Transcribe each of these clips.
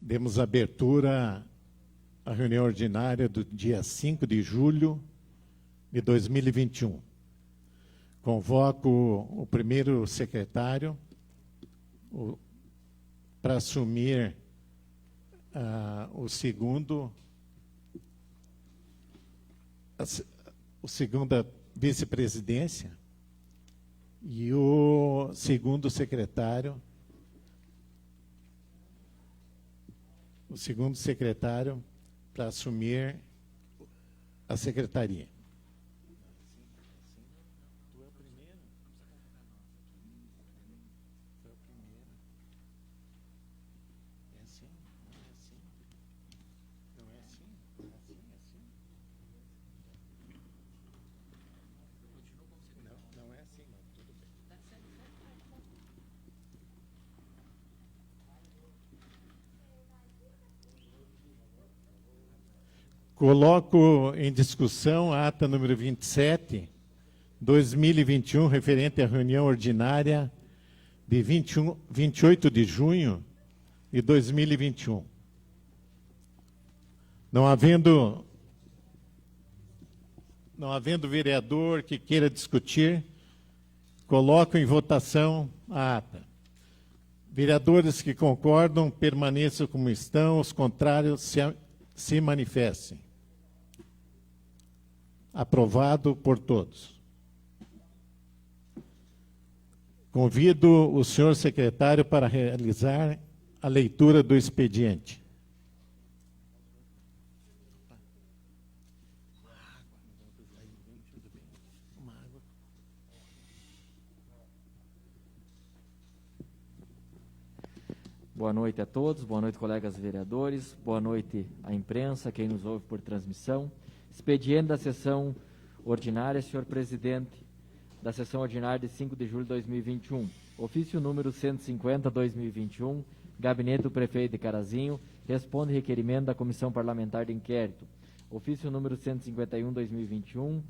Demos abertura à reunião ordinária do dia 5 de julho de 2021. Convoco o primeiro secretário para assumir o segunda vice-presidência e o segundo secretário para assumir a secretaria. Coloco em discussão a ata número 27, 2021, referente à reunião ordinária de 28 de junho de 2021. Não havendo vereador que queira discutir, coloco em votação a ata. Vereadores que concordam, permaneçam como estão, os contrários se manifestem. Aprovado por todos. Convido o senhor secretário para realizar a leitura do expediente. Boa noite a todos, boa noite, colegas vereadores, boa noite à imprensa, quem nos ouve por transmissão. Expediente da sessão ordinária, senhor presidente, da sessão ordinária de 5 de julho de 2021. Ofício número 150/2021, Gabinete do Prefeito de Carazinho, responde requerimento da Comissão Parlamentar de Inquérito. Ofício número 151/2021,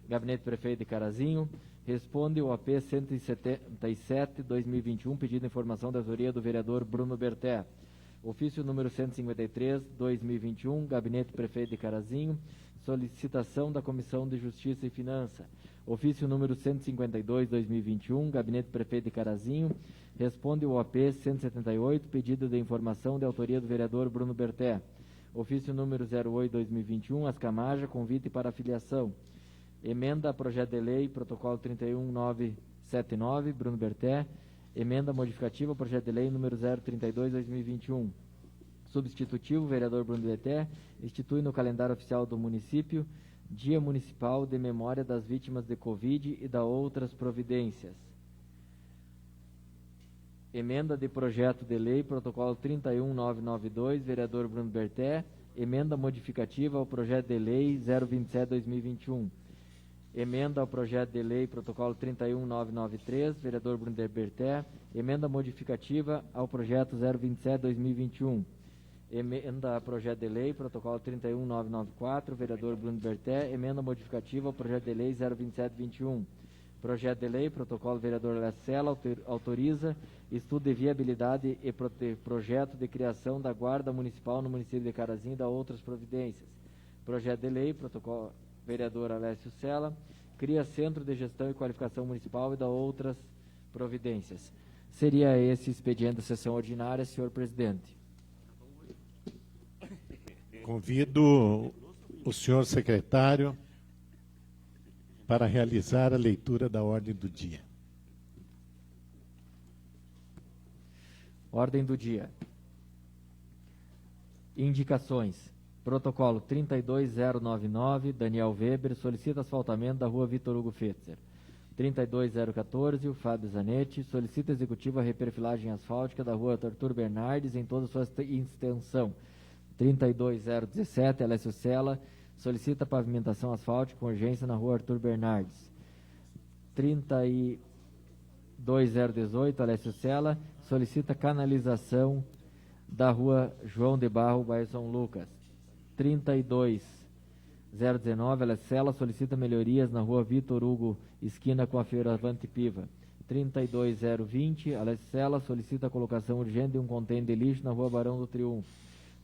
Gabinete do Prefeito de Carazinho, responde o AP 177/2021, pedido de informação da autoria do vereador Bruno Berté. Ofício número 153/2021, Gabinete do Prefeito de Carazinho, solicitação da Comissão de Justiça e Finança. Ofício número 152/2021, Gabinete do Prefeito de Carazinho, responde o AP 178, pedido de informação de autoria do vereador Bruno Berté. Ofício número 08/2021, Ascamaja, convite para afiliação. Emenda a projeto de lei, protocolo 31979, Bruno Berté. Emenda modificativa ao projeto de lei número 032/2021. Substitutivo, vereador Bruno Berté, institui no calendário oficial do município Dia Municipal de Memória das Vítimas de Covid e da outras providências. Emenda de projeto de lei, protocolo 31992, vereador Bruno Berté. Emenda modificativa ao projeto de lei 027/2021. Emenda ao projeto de lei, protocolo 31993, vereador Bruno Berté. Emenda modificativa ao projeto 027/2021. Emenda ao projeto de lei, protocolo 31994, vereador Bruno Berté. Emenda modificativa ao projeto de lei 027/21. Projeto de lei, protocolo vereador Lécio Sela, autoriza estudo de viabilidade e projeto de criação da Guarda Municipal no município de Carazinho e da outras providências. Projeto de lei, protocolo vereador Alessio Sela, cria Centro de Gestão e Qualificação Municipal e da outras providências. Seria esse expediente da sessão ordinária, senhor presidente. Convido o senhor secretário para realizar a leitura da ordem do dia. Ordem do dia. Indicações. Protocolo 32099, Daniel Weber, solicita asfaltamento da rua Vitor Hugo Fetzer. 32014, o Fábio Zanetti, solicita executivo a reperfilagem asfáltica da rua Arthur Bernardes em toda a sua extensão. 32017, Alessio Sela, solicita pavimentação asfáltica com urgência na rua Arthur Bernardes. 32018, Alessio Sela, solicita canalização da rua João de Barro, bairro São Lucas. 32019, Alessio Sela, solicita melhorias na rua Vitor Hugo, esquina com a Feiravante Piva. 32020, Alessio Sela solicita a colocação urgente de um contêiner de lixo na rua Barão do Triunfo.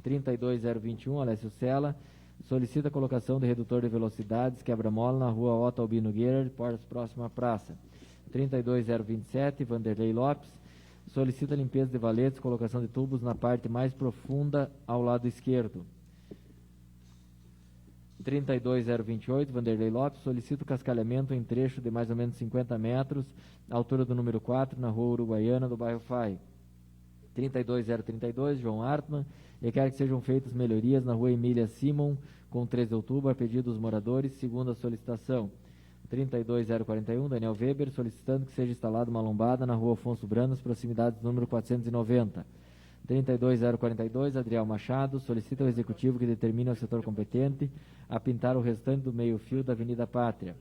32021, Alessio Sela solicita a colocação de redutor de velocidades, quebra-mola na rua Otto Albino Guerra, próxima à praça. 32027, Vanderlei Lopes solicita a limpeza de valetes, colocação de tubos na parte mais profunda ao lado esquerdo. 32028, Vanderlei Lopes solicita o cascalhamento em trecho de mais ou menos 50 metros, altura do número 4, na rua Uruguaiana, do bairro FAI. 32032, João Hartmann requer que sejam feitas melhorias na rua Emília Simon, com 13 de outubro, a pedido dos moradores, segundo a solicitação. 32041, Daniel Weber, solicitando que seja instalada uma lombada na rua Afonso Branas, proximidades do número 490. 32042, Adriel Machado, solicita ao executivo que determine ao setor competente a pintar o restante do meio-fio da Avenida Pátria.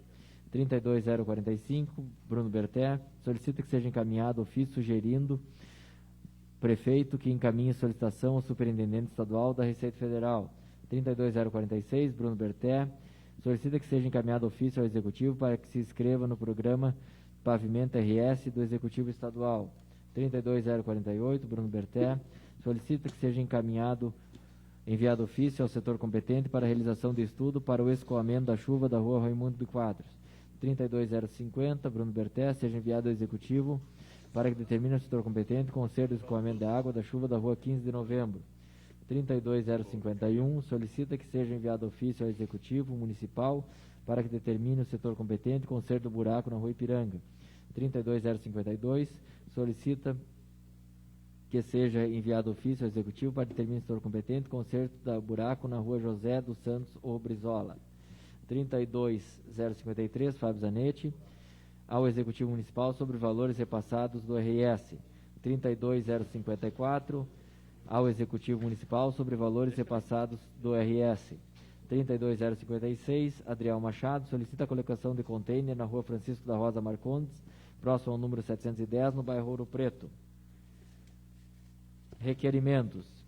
32045, Bruno Berté, solicita que seja encaminhado ofício sugerindo prefeito que encaminhe solicitação ao superintendente estadual da Receita Federal. 32046, Bruno Berté, solicita que seja encaminhado ofício ao executivo para que se inscreva no programa Pavimento RS do Executivo Estadual. 32048, Bruno Berté, solicita que seja enviado ofício ao setor competente para a realização de estudo para o escoamento da chuva da rua Raimundo de Quadros. 32050, Bruno Berté, seja enviado ao executivo para que determine o setor competente conceda o escoamento da água da chuva da rua 15 de novembro. 32051, solicita que seja enviado ofício ao executivo municipal para que determine o setor competente conserto do buraco na rua Ipiranga. 32052, solicita que seja enviado ofício ao executivo para determinar o setor competente conserto do buraco na rua José dos Santos ou Brizola. 32053, Fábio Zanetti, ao executivo municipal sobre valores repassados do RS. 32054, ao executivo municipal sobre valores repassados do RS. 32056, Adriel Machado, solicita a colocação de container na rua Francisco da Rosa Marcondes, próximo ao número 710, no bairro Ouro Preto. Requerimentos.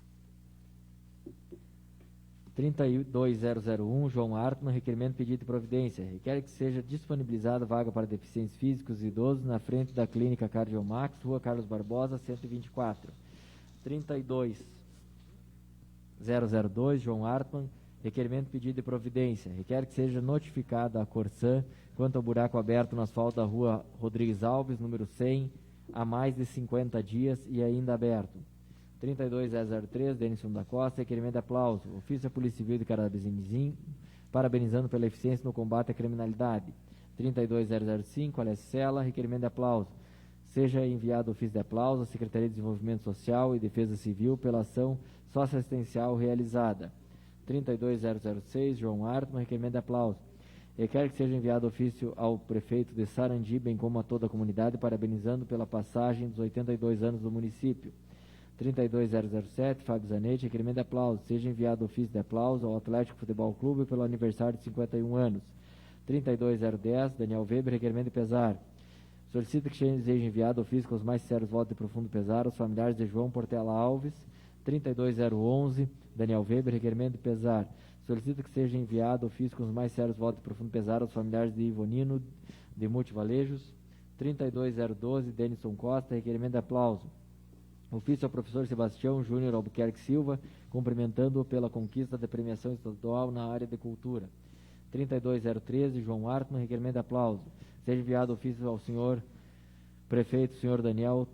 32001, João Hartmann, requerimento pedido de providência. Requer que seja disponibilizada vaga para deficientes físicos e idosos na frente da Clínica Cardiomax, Rua Carlos Barbosa, 124. 32002, João Hartmann, requerimento pedido de providência. Requer que seja notificada a Corsan quanto ao buraco aberto no asfalto da Rua Rodrigues Alves, número 100, há mais de 50 dias e ainda aberto. 32003, Denison da Costa, requerimento de aplauso. Ofício da Polícia Civil de Carabizinho, parabenizando pela eficiência no combate à criminalidade. 32005, Alessio Sela, requerimento de aplauso. Seja enviado ofício de aplauso à Secretaria de Desenvolvimento Social e Defesa Civil pela ação socioassistencial realizada. 32006, João Hartmann, requerimento de aplauso. Requer que seja enviado ofício ao prefeito de Sarandi, bem como a toda a comunidade, parabenizando pela passagem dos 82 anos do município. 32007, Fábio Zanetti, requerimento de aplauso. Seja enviado ofício de aplauso ao Atlético Futebol Clube pelo aniversário de 51 anos. 32010, Daniel Weber, requerimento de pesar. Solicita que seja enviado ofício com os mais sinceros votos de profundo pesar aos familiares de João Portela Alves. 32011, Daniel Weber, requerimento de pesar. Solicita que seja enviado ofício com os mais sérios votos de profundo pesar aos familiares de Ivonino de Multivalejos. 32012, Denison Costa, requerimento de aplauso. Ofício ao professor Sebastião Júnior Albuquerque Silva, cumprimentando-o pela conquista da premiação estadual na área de cultura. 32013, João Hartmann, requerimento de aplauso. Seja enviado ofício ao senhor prefeito, senhor Daniel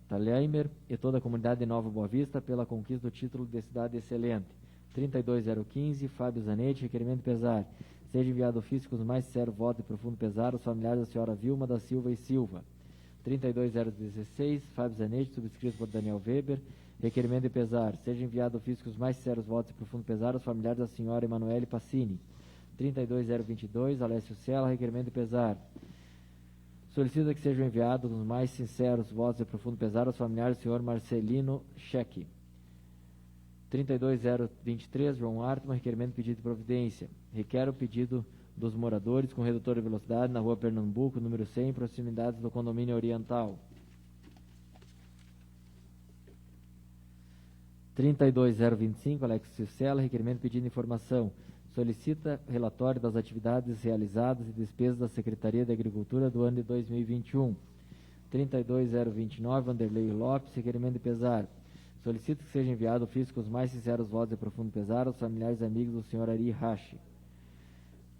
Talheimer e toda a comunidade de Nova Boa Vista pela conquista do título de cidade excelente. 32015, Fábio Zanetti, requerimento de pesar. Seja enviado ofício com os mais sinceros votos de profundo pesar aos familiares da senhora Vilma da Silva e Silva. 32016, Fábio Zanetti, subscrito por Daniel Weber, requerimento de pesar. Seja enviado ofício com os mais sinceros votos de profundo pesar aos familiares da senhora Emanuele Passini. 32022, Alessio Sela, requerimento de pesar. Solicita que sejam enviados os mais sinceros votos de profundo pesar aos familiares do senhor Marcelino Cheque. 32023, João Hartmann, requerimento de pedido de providência. Requer o pedido dos moradores com redutor de velocidade na rua Pernambuco, número 100, proximidades do condomínio Oriental. 32025, Alexis Sela, requerimento de pedido de informação. Solicita relatório das atividades realizadas e despesas da Secretaria de Agricultura do ano de 2021. 32029, Vanderlei Lopes, requerimento de pesar. Solicito que seja enviado ofício com os mais sinceros votos de profundo pesar aos familiares e amigos do senhor Ari Hashi.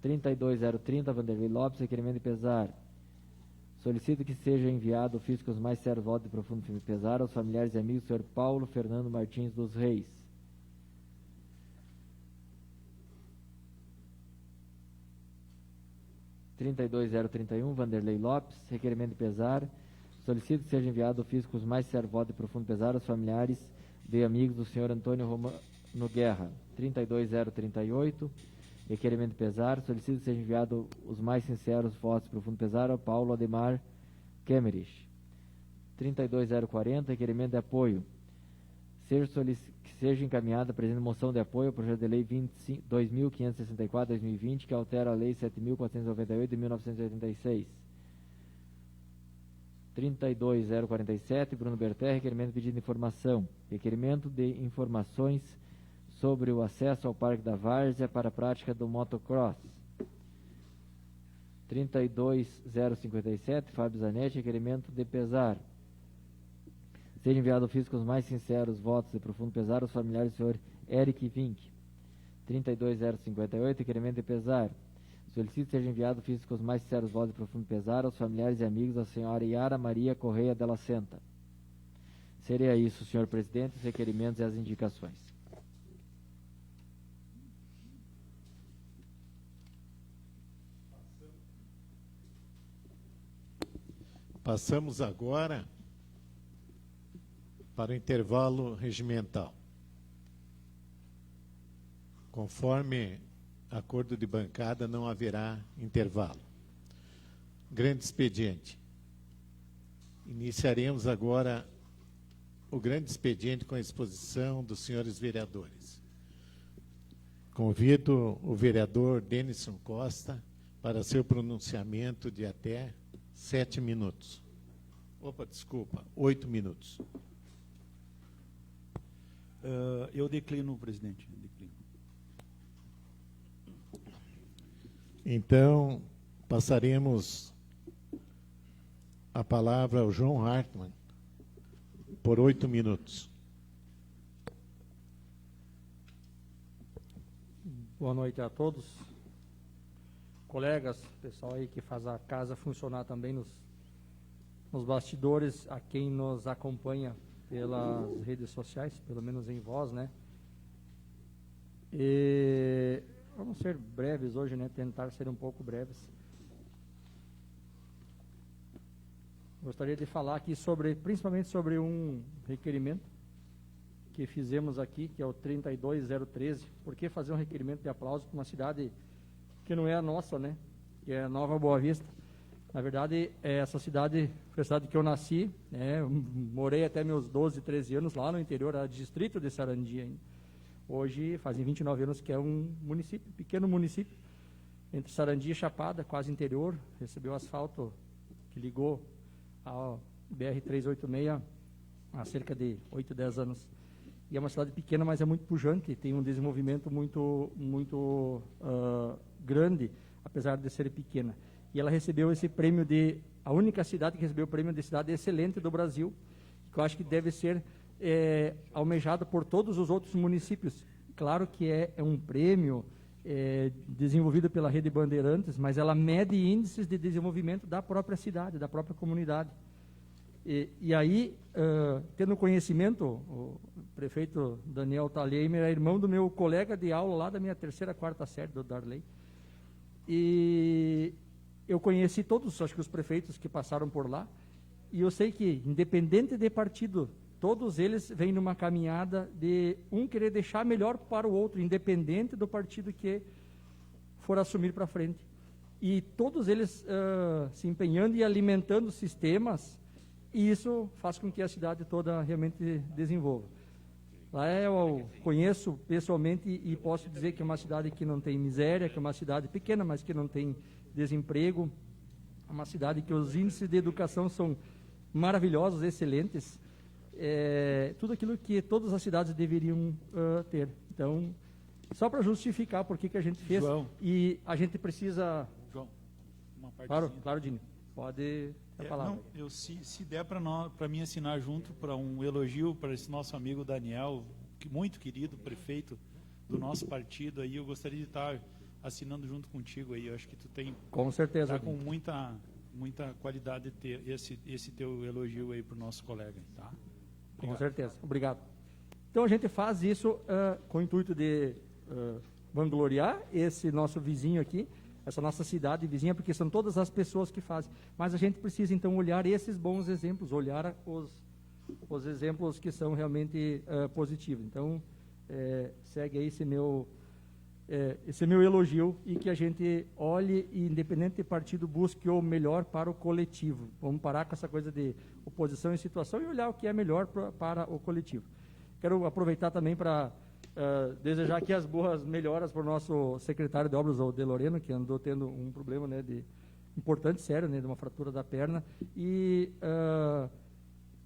32030, Vanderlei Lopes, requerimento de pesar. Solicito que seja enviado ofício com os mais sinceros votos de profundo pesar aos familiares e amigos do senhor Paulo Fernando Martins dos Reis. 32031, Vanderlei Lopes, requerimento de pesar. Solicito que seja enviado ofício com os mais sinceros votos de profundo pesar aos familiares e amigos do senhor Antônio Romano Guerra. 32038, requerimento de pesar. Solicito que seja enviado os mais sinceros votos de profundo pesar ao Paulo Ademar Kemerich. 32040, requerimento de apoio. Que seja encaminhada a presente moção de apoio ao projeto de lei 2564-2020, que altera a lei 7.498 de 1986. 32047, Bruno Berté, requerimento de pedido de informação. Requerimento de informações sobre o acesso ao Parque da Várzea para a prática do motocross. 32057, Fábio Zanetti, requerimento de pesar. Seja enviado ofício com os mais sinceros votos de profundo pesar aos familiares do senhor Eric Vink. 32058, requerimento de pesar. Solicito que seja enviado ofício com os mais sinceros votos de profundo pesar aos familiares e amigos da senhora Yara Maria Correia della Senta. Seria isso, senhor presidente, os requerimentos e as indicações. Passamos agora para o intervalo regimental. Conforme acordo de bancada, não haverá intervalo. Grande expediente. Iniciaremos agora o grande expediente com a exposição dos senhores vereadores. Convido o vereador Denison Costa para seu pronunciamento de até 7 minutos. Opa, desculpa, 8 minutos. Eu declino, presidente. Declino. Então, passaremos a palavra ao João Hartmann por 8 minutos. Boa noite a todos. Colegas, pessoal aí que faz a casa funcionar também nos bastidores, a quem nos acompanha pelas redes sociais, pelo menos em voz, né? E vamos ser breves hoje, né? Tentar ser um pouco breves. Gostaria de falar aqui principalmente sobre um requerimento que fizemos aqui, que é o 32013. Por que fazer um requerimento de aplauso para uma cidade que não é a nossa, né? Que é Nova Boa Vista. Na verdade, essa cidade foi a cidade que eu nasci, né? Morei até meus 12, 13 anos lá no interior, era distrito de Sarandi ainda. Hoje, fazem 29 anos que é um município, pequeno município, entre Sarandi e Chapada, quase interior, recebeu asfalto que ligou ao BR-386 há cerca de 8, 10 anos. E é uma cidade pequena, mas é muito pujante, tem um desenvolvimento muito grande, apesar de ser pequena. E ela recebeu esse prêmio a única cidade que recebeu o prêmio de cidade excelente do Brasil, que eu acho que deve ser almejado por todos os outros municípios. Claro que é um prêmio desenvolvido pela Rede Bandeirantes, mas ela mede índices de desenvolvimento da própria cidade, da própria comunidade. E aí, tendo conhecimento, o prefeito Daniel Thalheimer é irmão do meu colega de aula lá da minha 3ª, 4ª série, do Darley. E eu conheci todos, acho que os prefeitos que passaram por lá, e eu sei que, independente de partido, todos eles vêm numa caminhada de um querer deixar melhor para o outro, independente do partido que for assumir para frente. E todos eles se empenhando e alimentando sistemas, e isso faz com que a cidade toda realmente desenvolva. Lá eu conheço pessoalmente e posso dizer que é uma cidade que não tem miséria, que é uma cidade pequena, mas que não tem desemprego, é uma cidade que os índices de educação são maravilhosos, excelentes, tudo aquilo que todas as cidades deveriam ter. Então, só para justificar por que a gente fez, João. e a gente precisa... João, uma partezinha. Claro, Dini. Pode a palavra. Se der para mim assinar junto para um elogio para esse nosso amigo Daniel, muito querido prefeito do nosso partido, aí eu gostaria de estar assinando junto contigo aí. Eu acho que tu tem, com certeza, tá com muita qualidade de ter esse teu elogio aí para o nosso colega, tá? Obrigado. Com certeza, obrigado. Então a gente faz isso com o intuito de vangloriar esse nosso vizinho aqui, essa nossa cidade vizinha, porque são todas as pessoas que fazem. Mas a gente precisa então olhar esses bons exemplos, olhar os exemplos que são realmente positivos. Então segue aí esse meu elogio, e que a gente olhe e, independente de partido, busque o melhor para o coletivo. Vamos parar com essa coisa de oposição e situação e olhar o que é melhor para o coletivo. Quero aproveitar também para desejar aqui as boas melhoras para o nosso secretário de obras, o De Loreno, que andou tendo um problema, né, importante, sério, né, de uma fratura da perna, e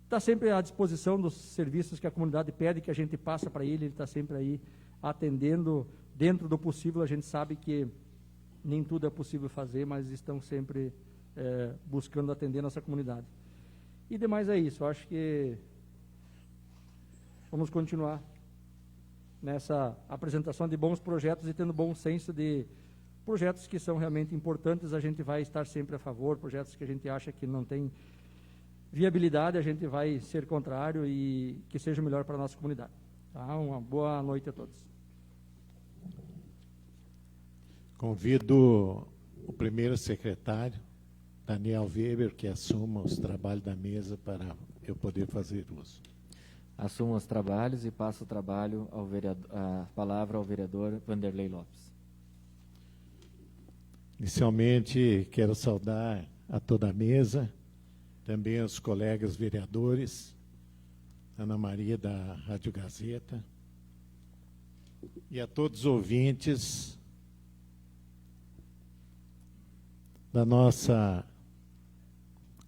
está sempre à disposição dos serviços que a comunidade pede, que a gente passa para ele está sempre aí atendendo dentro do possível. A gente sabe que nem tudo é possível fazer, mas estão sempre buscando atender nossa comunidade. E demais é isso, eu acho que vamos continuar nessa apresentação de bons projetos e tendo bom senso de projetos que são realmente importantes. A gente vai estar sempre a favor, projetos que a gente acha que não tem viabilidade, a gente vai ser contrário e que seja melhor para a nossa comunidade. Tá? Uma boa noite a todos. Convido o primeiro secretário, Daniel Weber, que assuma os trabalhos da mesa para eu poder fazer uso. Assumo os trabalhos e passo o trabalho a palavra ao vereador Vanderlei Lopes. Inicialmente, quero saudar a toda a mesa, também os colegas vereadores, Ana Maria da Rádio Gazeta, e a todos os ouvintes da nossa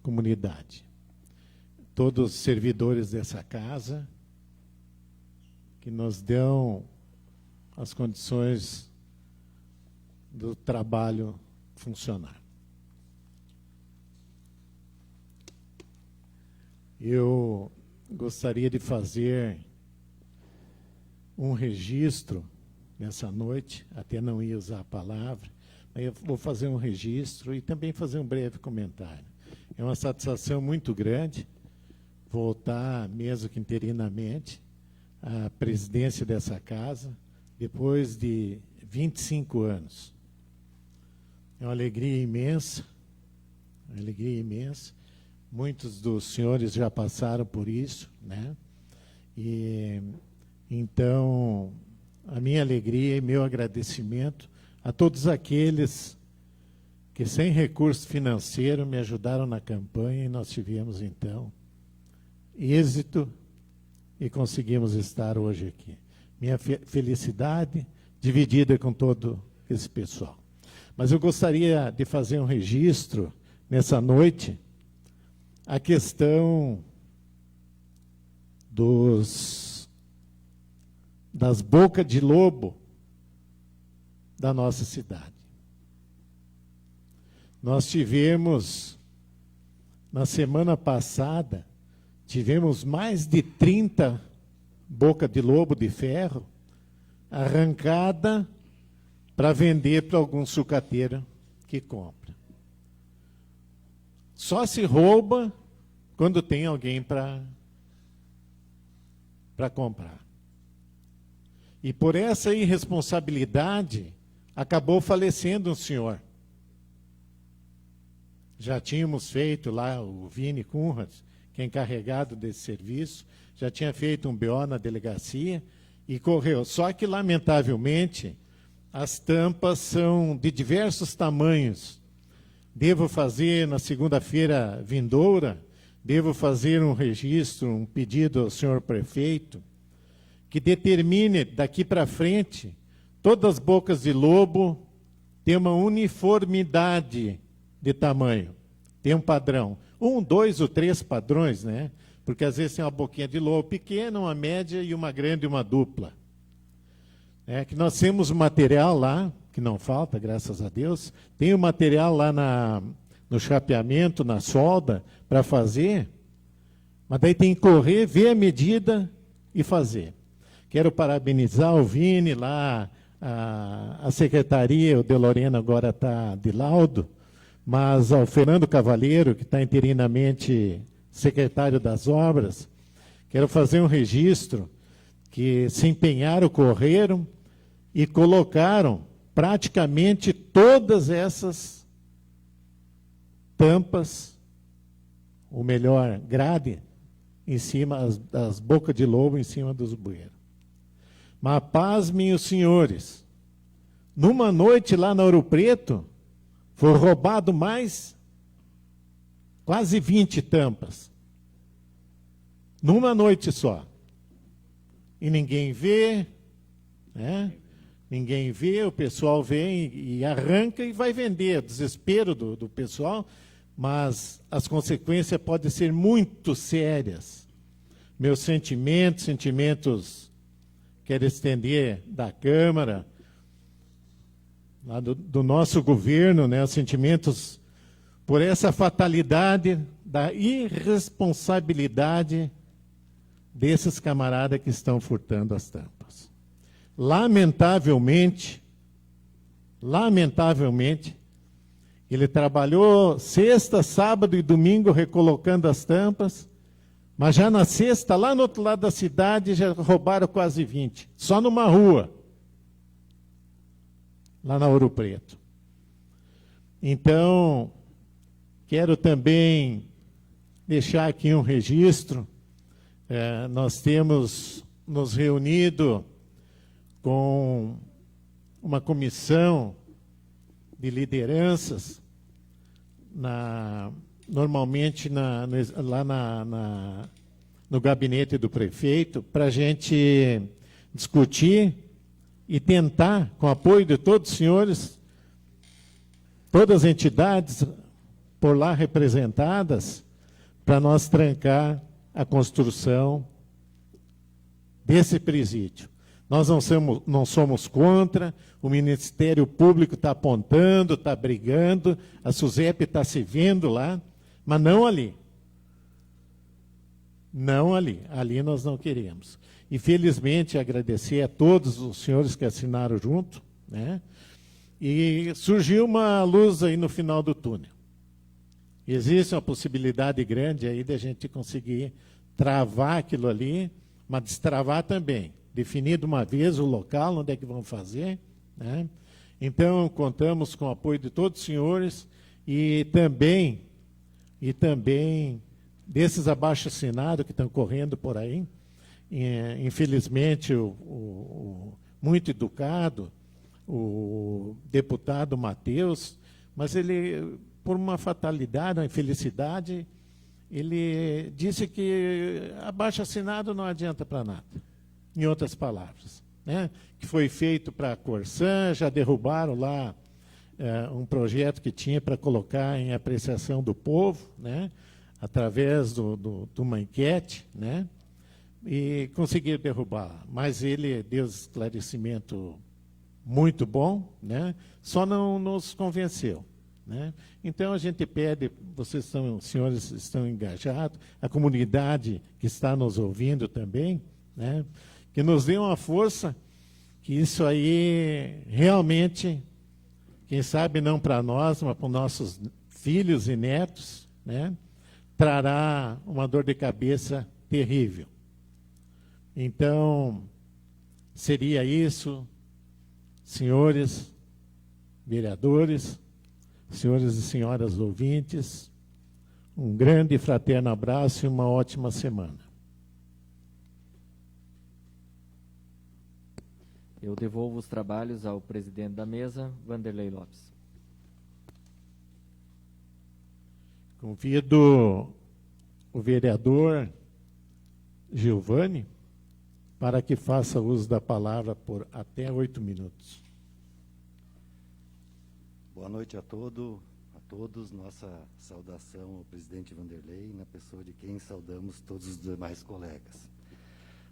comunidade. Todos os servidores dessa casa, que nos dão as condições do trabalho funcionar. Eu gostaria de fazer um registro nessa noite, até não ia usar a palavra, mas eu vou fazer um registro e também fazer um breve comentário. É uma satisfação muito grande voltar, mesmo que interinamente, à presidência dessa casa, depois de 25 anos. É uma alegria imensa, Muitos dos senhores já passaram por isso, né? E então, a minha alegria e meu agradecimento a todos aqueles que, sem recurso financeiro, me ajudaram na campanha, e nós tivemos, então, êxito e conseguimos estar hoje aqui. Minha felicidade dividida com todo esse pessoal. Mas eu gostaria de fazer um registro nessa noite, a questão das bocas de lobo da nossa cidade. Nós tivemos, na semana passada, tivemos mais de 30 bocas de lobo de ferro arrancada para vender para algum sucateiro que compra. Só se rouba quando tem alguém para comprar. E por essa irresponsabilidade, acabou falecendo um senhor. Já tínhamos feito lá, o Vini Kunrad, que é encarregado desse serviço, já tinha feito um BO na delegacia e correu. Só que, lamentavelmente, as tampas são de diversos tamanhos. Devo fazer, na segunda-feira vindoura, devo fazer um registro, um pedido ao senhor prefeito, que determine, daqui para frente, todas as bocas de lobo têm uma uniformidade de tamanho, tem um padrão. 1, 2 ou 3 padrões, né? Porque às vezes tem uma boquinha de lobo pequena, uma média e uma grande e uma dupla. Que nós temos um material lá, que não falta, graças a Deus, tem um material lá no chapeamento, na solda, para fazer, mas daí tem que correr, ver a medida e fazer. Quero parabenizar o Vini lá, a secretaria, o de Lorena agora está de laudo, mas ao Fernando Cavaleiro, que está interinamente secretário das obras, quero fazer um registro que se empenharam, correram e colocaram praticamente todas essas tampas, ou melhor, grade, em cima, as bocas de lobo em cima dos bueiros. Mas pasmem os senhores, numa noite lá na Ouro Preto, foi roubado mais quase 20 tampas. Numa noite só. E ninguém vê, né? Ninguém vê, o pessoal vem e arranca e vai vender. Desespero do pessoal, mas as consequências podem ser muito sérias. Meus sentimentos, quero estender da Câmara, lá do nosso governo, né, os sentimentos por essa fatalidade da irresponsabilidade desses camaradas que estão furtando as tampas. Lamentavelmente, ele trabalhou sexta, sábado e domingo recolocando as tampas, mas já na sexta, lá no outro lado da cidade, já roubaram quase 20, só numa rua, lá na Ouro Preto. Então, quero também deixar aqui um registro. Nós temos nos reunido com uma comissão de lideranças, normalmente lá no gabinete do prefeito, para a gente discutir e tentar, com o apoio de todos os senhores, todas as entidades por lá representadas, para nós trancar a construção desse presídio. Nós não somos contra, o Ministério Público está apontando, está brigando, a SUSEP está se vendo lá, mas não ali. Não ali. Ali nós não queremos. E, felizmente, agradecer a todos os senhores que assinaram junto, né? E surgiu uma luz aí no final do túnel. Existe uma possibilidade grande aí de a gente conseguir travar aquilo ali, mas destravar também. Definir de uma vez o local, onde é que vão fazer, né? Então, contamos com o apoio de todos os senhores e também desses abaixo-assinados que estão correndo por aí. Infelizmente, o muito educado, o deputado Matheus, mas ele, por uma fatalidade, uma infelicidade, ele disse que abaixo-assinado não adianta para nada. Em outras palavras, né? Que foi feito para a Corsã, já derrubaram lá um projeto que tinha para colocar em apreciação do povo, né? Através de uma enquete, né? E conseguiram derrubar. Mas ele deu esclarecimento muito bom, né? Só não nos convenceu, né? Então a gente pede, senhores estão engajados, a comunidade que está nos ouvindo também, né? Que nos dê uma força, que isso aí realmente, quem sabe não para nós, mas para os nossos filhos e netos, né, trará uma dor de cabeça terrível. Então, seria isso, senhores vereadores, senhores e senhoras ouvintes, um grande e fraterno abraço e uma ótima semana. Eu devolvo os trabalhos ao presidente da mesa, Vanderlei Lopes. Convido o vereador Giovanni para que faça uso da palavra por até 8 minutos. Boa noite a todos. Nossa saudação ao presidente Vanderlei, na pessoa de quem saudamos todos os demais colegas.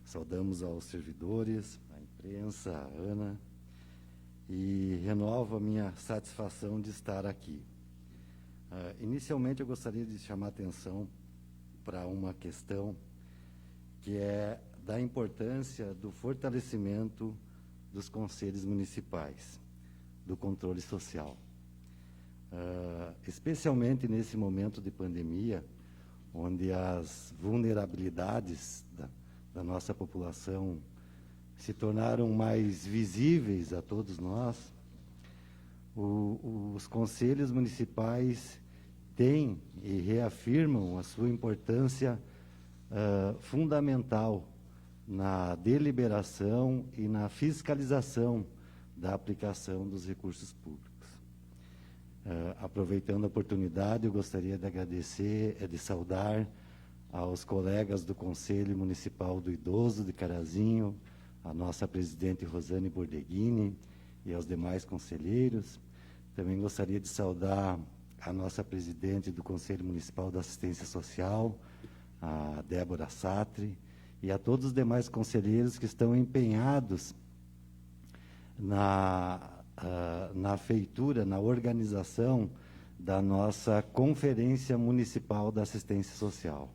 Saudamos aos servidores, à imprensa, à Ana, e renovo a minha satisfação de estar aqui. Inicialmente, eu gostaria de chamar a atenção para uma questão que é da importância do fortalecimento dos conselhos municipais, do controle social. Especialmente nesse momento de pandemia, onde as vulnerabilidades da nossa população se tornaram mais visíveis a todos nós, os conselhos municipais têm e reafirmam a sua importância fundamental na deliberação e na fiscalização da aplicação dos recursos públicos. Aproveitando a oportunidade, eu gostaria de agradecer, de saudar aos colegas do Conselho Municipal do Idoso de Carazinho, a nossa presidente Rosane Bordeghini e aos demais conselheiros. Também gostaria de saudar a nossa presidente do Conselho Municipal da Assistência Social, a Débora Satri, e a todos os demais conselheiros que estão empenhados na feitura, na organização da nossa Conferência Municipal da Assistência Social.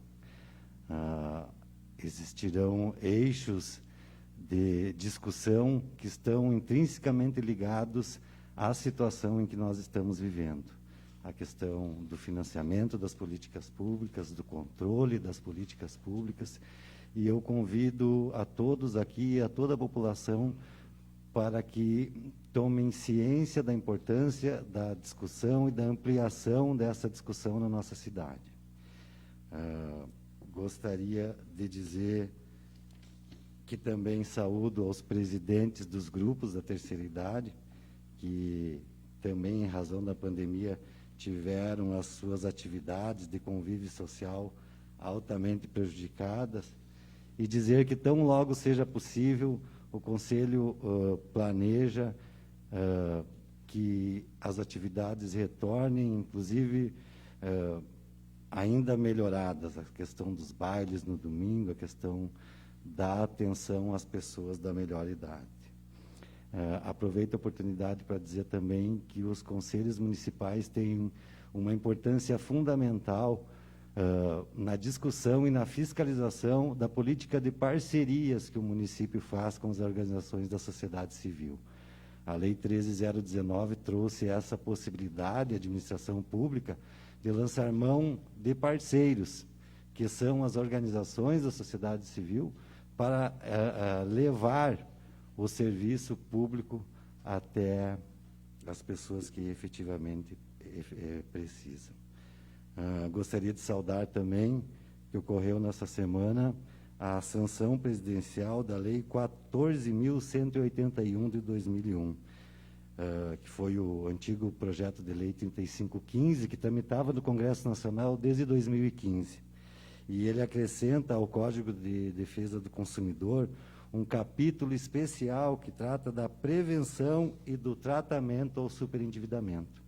Existirão eixos de discussão que estão intrinsecamente ligados à situação em que nós estamos vivendo. A questão do financiamento das políticas públicas, do controle das políticas públicas, e eu convido a todos aqui, a toda a população, para que tomem ciência da importância da discussão e da ampliação dessa discussão na nossa cidade. Gostaria de dizer que também saúdo aos presidentes dos grupos da terceira idade, que também, em razão da pandemia, tiveram as suas atividades de convívio social altamente prejudicadas, e dizer que, tão logo seja possível, o Conselho planeja que as atividades retornem, inclusive ainda melhoradas, a questão dos bailes no domingo, a questão da atenção às pessoas da melhor idade. Aproveito a oportunidade para dizer também que os conselhos municipais têm uma importância fundamental na discussão e na fiscalização da política de parcerias que o município faz com as organizações da sociedade civil. A Lei 13.019 trouxe essa possibilidade à administração pública de lançar mão de parceiros, que são as organizações da sociedade civil, para levar o serviço público até as pessoas que efetivamente precisam. Gostaria de saudar também que ocorreu nessa semana a sanção presidencial da Lei 14.181 de 2001, que foi o antigo projeto de lei 3515, que tramitava no Congresso Nacional desde 2015. E ele acrescenta ao Código de Defesa do Consumidor um capítulo especial que trata da prevenção e do tratamento ao superendividamento.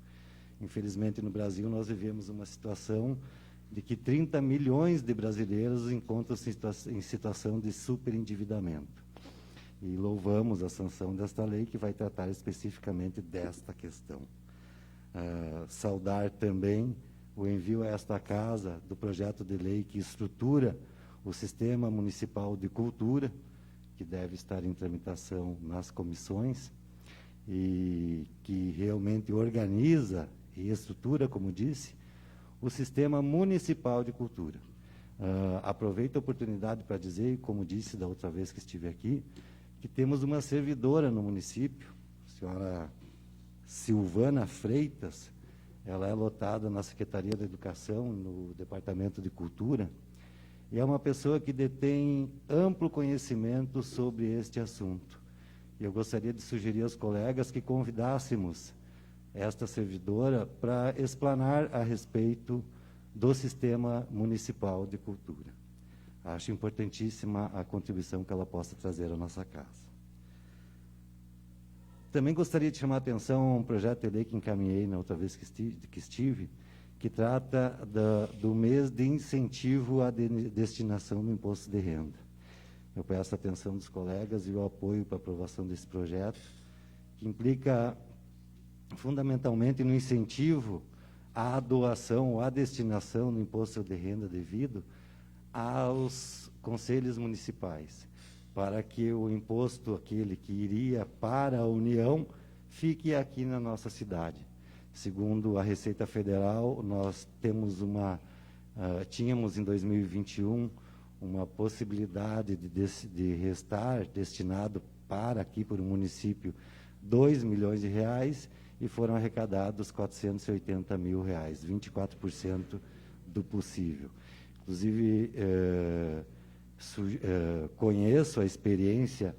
Infelizmente, no Brasil, nós vivemos uma situação de que 30 milhões de brasileiros encontram-se em situação de superendividamento. E louvamos a sanção desta lei, que vai tratar especificamente desta questão. Saudar também o envio a esta casa do projeto de lei que estrutura o Sistema Municipal de Cultura, que deve estar em tramitação nas comissões, e que realmente organiza e estrutura, como disse, o Sistema Municipal de Cultura. Aproveito a oportunidade para dizer, como disse da outra vez que estive aqui, que temos uma servidora no município, a senhora Silvana Freitas. Ela é lotada na Secretaria da Educação, no Departamento de Cultura, e é uma pessoa que detém amplo conhecimento sobre este assunto. E eu gostaria de sugerir aos colegas que convidássemos esta servidora para explanar a respeito do Sistema Municipal de Cultura. Acho importantíssima a contribuição que ela possa trazer à nossa casa. Também gostaria de chamar a atenção a um projeto de lei que encaminhei na outra vez que estive, que trata do mês de incentivo à destinação do imposto de renda. Eu peço a atenção dos colegas e o apoio para a aprovação desse projeto, que implica fundamentalmente no incentivo a doação ou a destinação no imposto de renda devido aos conselhos municipais, para que o imposto, aquele que iria para a União, fique aqui na nossa cidade. Segundo a Receita Federal, nós temos tínhamos em 2021 uma possibilidade de restar destinado para aqui, para o município, 2 milhões de reais, e foram arrecadados 480 mil reais, 24% do possível. Inclusive, conheço a experiência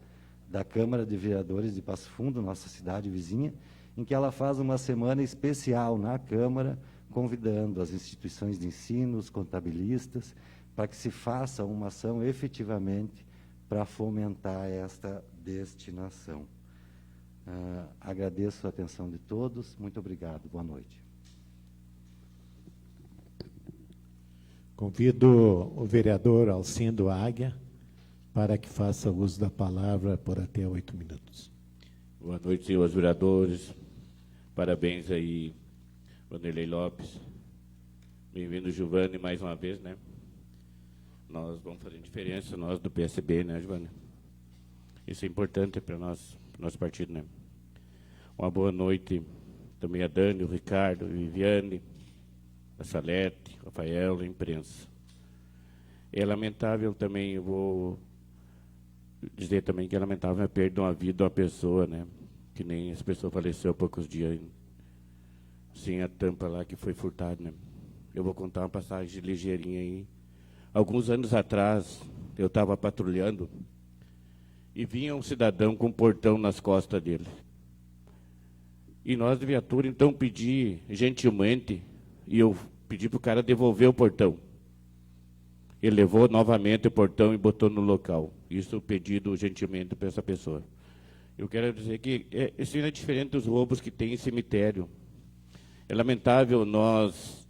da Câmara de Vereadores de Passo Fundo, nossa cidade vizinha, em que ela faz uma semana especial na Câmara, convidando as instituições de ensino, os contabilistas, para que se faça uma ação efetivamente para fomentar esta destinação. Agradeço a atenção de todos. Muito obrigado. Boa noite. Convido o vereador Alcindo Águia para que faça uso da palavra por até 8 minutos. Boa noite, senhores vereadores. Parabéns aí, Vanderlei Lopes. Bem-vindo, Giovanni, mais uma vez, né? Nós vamos fazer diferença, nós do PSB, né, Giovanni? Isso é importante para nós, nosso partido, né? Uma boa noite também a Dani, o Ricardo, a Viviane, a Salete, Rafael, a imprensa. É lamentável também, eu vou dizer também que é lamentável a perda de uma vida de uma pessoa, né? Que nem essa pessoa faleceu há poucos dias, sem a tampa lá que foi furtada, né? Eu vou contar uma passagem ligeirinha aí. Alguns anos atrás, eu estava patrulhando e vinha um cidadão com um portão nas costas dele. E nós, de viatura, então, pedi gentilmente, e eu pedi para o cara devolver o portão. Ele levou novamente o portão e botou no local. Isso pedido gentilmente para essa pessoa. Eu quero dizer que isso é diferente dos roubos que tem em cemitério. É lamentável nós,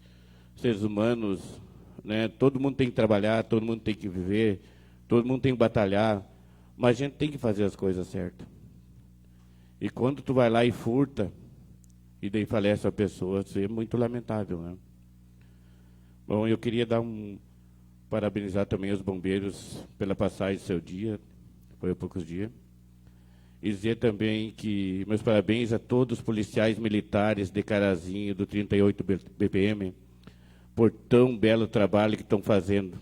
seres humanos, né, todo mundo tem que trabalhar, todo mundo tem que viver, todo mundo tem que batalhar, mas a gente tem que fazer as coisas certas. E quando tu vai lá e furta, e daí falece a pessoa, isso é muito lamentável, né? Bom, eu queria parabenizar também os bombeiros pela passagem do seu dia, foi há poucos dias, e dizer também que meus parabéns a todos os policiais militares de Carazinho, do 38 BPM, por tão belo trabalho que estão fazendo,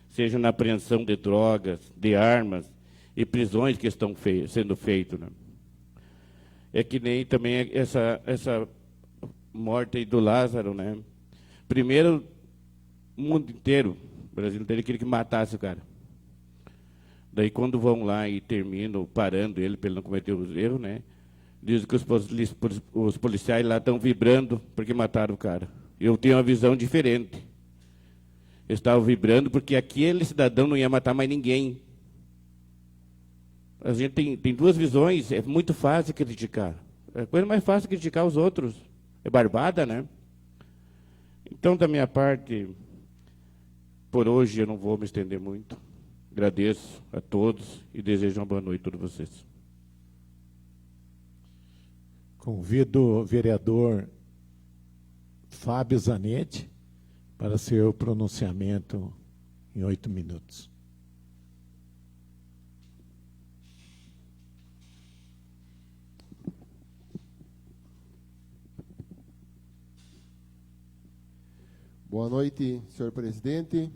seja na apreensão de drogas, de armas e prisões que estão sendo feitas, né? É que nem também essa morte aí do Lázaro, né? Primeiro, o mundo inteiro, o Brasil inteiro, queria que matasse o cara. Daí, quando vão lá e terminam parando ele, para ele não cometer os erros, né? Dizem que os policiais lá estão vibrando porque mataram o cara. Eu tenho uma visão diferente. Eles estavam vibrando porque aquele cidadão não ia matar mais ninguém. A gente tem duas visões, é muito fácil criticar. É a coisa mais fácil criticar os outros. É barbada, né? Então, da minha parte, por hoje eu não vou me estender muito. Agradeço a todos e desejo uma boa noite a todos vocês. Convido o vereador Fábio Zanetti para seu pronunciamento em 8 minutos. Boa noite, senhor presidente.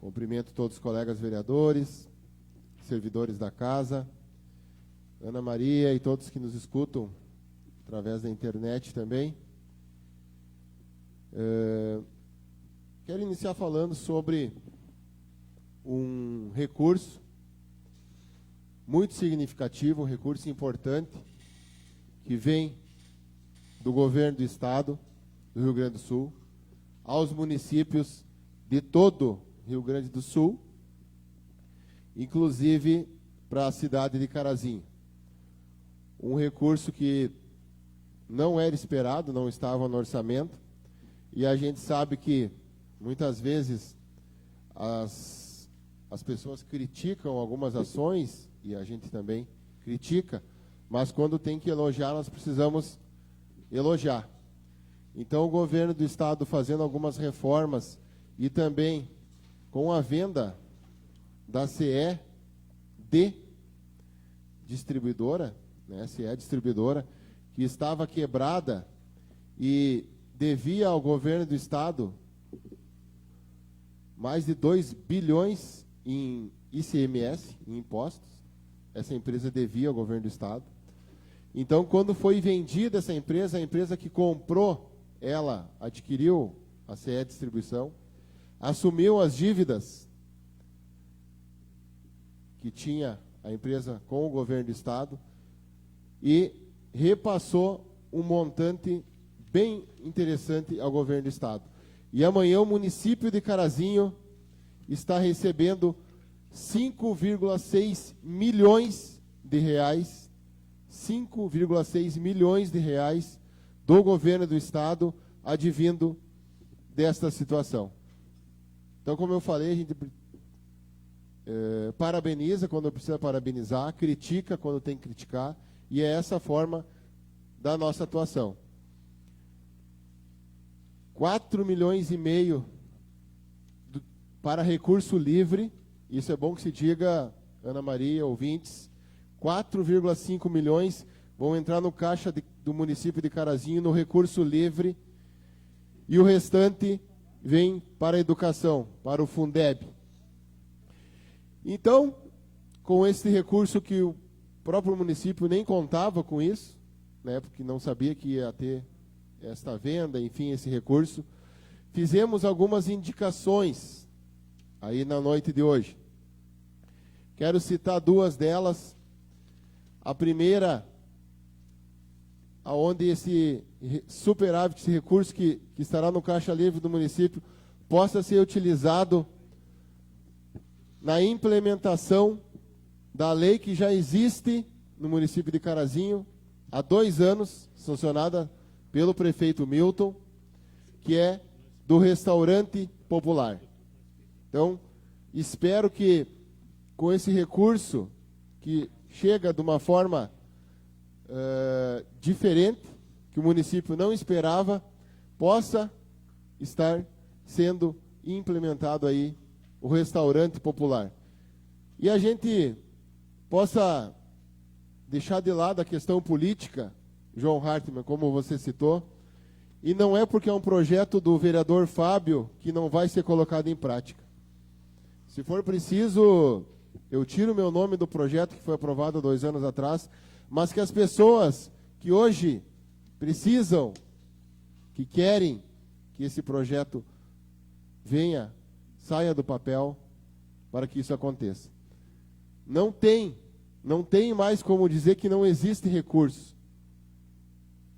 Cumprimento todos os colegas vereadores, servidores da casa, Ana Maria e todos que nos escutam através da internet também. Quero iniciar falando sobre um recurso muito significativo, um recurso importante, que vem do governo do estado do Rio Grande do Sul, aos municípios de todo Rio Grande do Sul, inclusive para a cidade de Carazinho. Um recurso que não era esperado, não estava no orçamento, e a gente sabe que muitas vezes as pessoas criticam algumas ações, e a gente também critica, mas quando tem que elogiar, nós precisamos elogiar. Então, o governo do estado fazendo algumas reformas e também com a venda da CE distribuidora, né, CE distribuidora, que estava quebrada e devia ao governo do estado mais de 2 bilhões em ICMS, em impostos. Essa empresa devia ao governo do estado. Então, quando foi vendida essa empresa, a empresa que comprou, ela adquiriu a CE Distribuição, assumiu as dívidas que tinha a empresa com o governo do estado e repassou um montante bem interessante ao governo do estado. E amanhã o município de Carazinho está recebendo 5,6 milhões de reais, 5,6 milhões de reais do governo do estado advindo desta situação. Então, como eu falei, a gente parabeniza quando precisa parabenizar, critica quando tem que criticar, e é essa a forma da nossa atuação. 4 milhões e meio para recurso livre, isso é bom que se diga, Ana Maria, ouvintes, 4,5 milhões vão entrar no caixa do município de Carazinho no recurso livre, e o restante vem para a educação, para o Fundeb. Então, com esse recurso que o próprio município nem contava com isso, né, porque não sabia que ia ter esta venda, enfim, esse recurso, fizemos algumas indicações aí na noite de hoje. Quero citar duas delas. A primeira, aonde esse superávit, esse recurso que estará no caixa livre do município, possa ser utilizado na implementação da lei que já existe no município de Carazinho há 2 anos, sancionada pelo prefeito Milton, que é do restaurante popular. Então, espero que com esse recurso, que chega de uma forma diferente, que o município não esperava, possa estar sendo implementado aí o restaurante popular. E a gente possa deixar de lado a questão política, João Hartmann, como você citou, e não é porque é um projeto do vereador Fábio que não vai ser colocado em prática. Se for preciso, eu tiro meu nome do projeto que foi aprovado há 2 anos atrás, mas que as pessoas que hoje precisam, que querem que esse projeto venha, saia do papel para que isso aconteça. Não tem mais como dizer que não existe recurso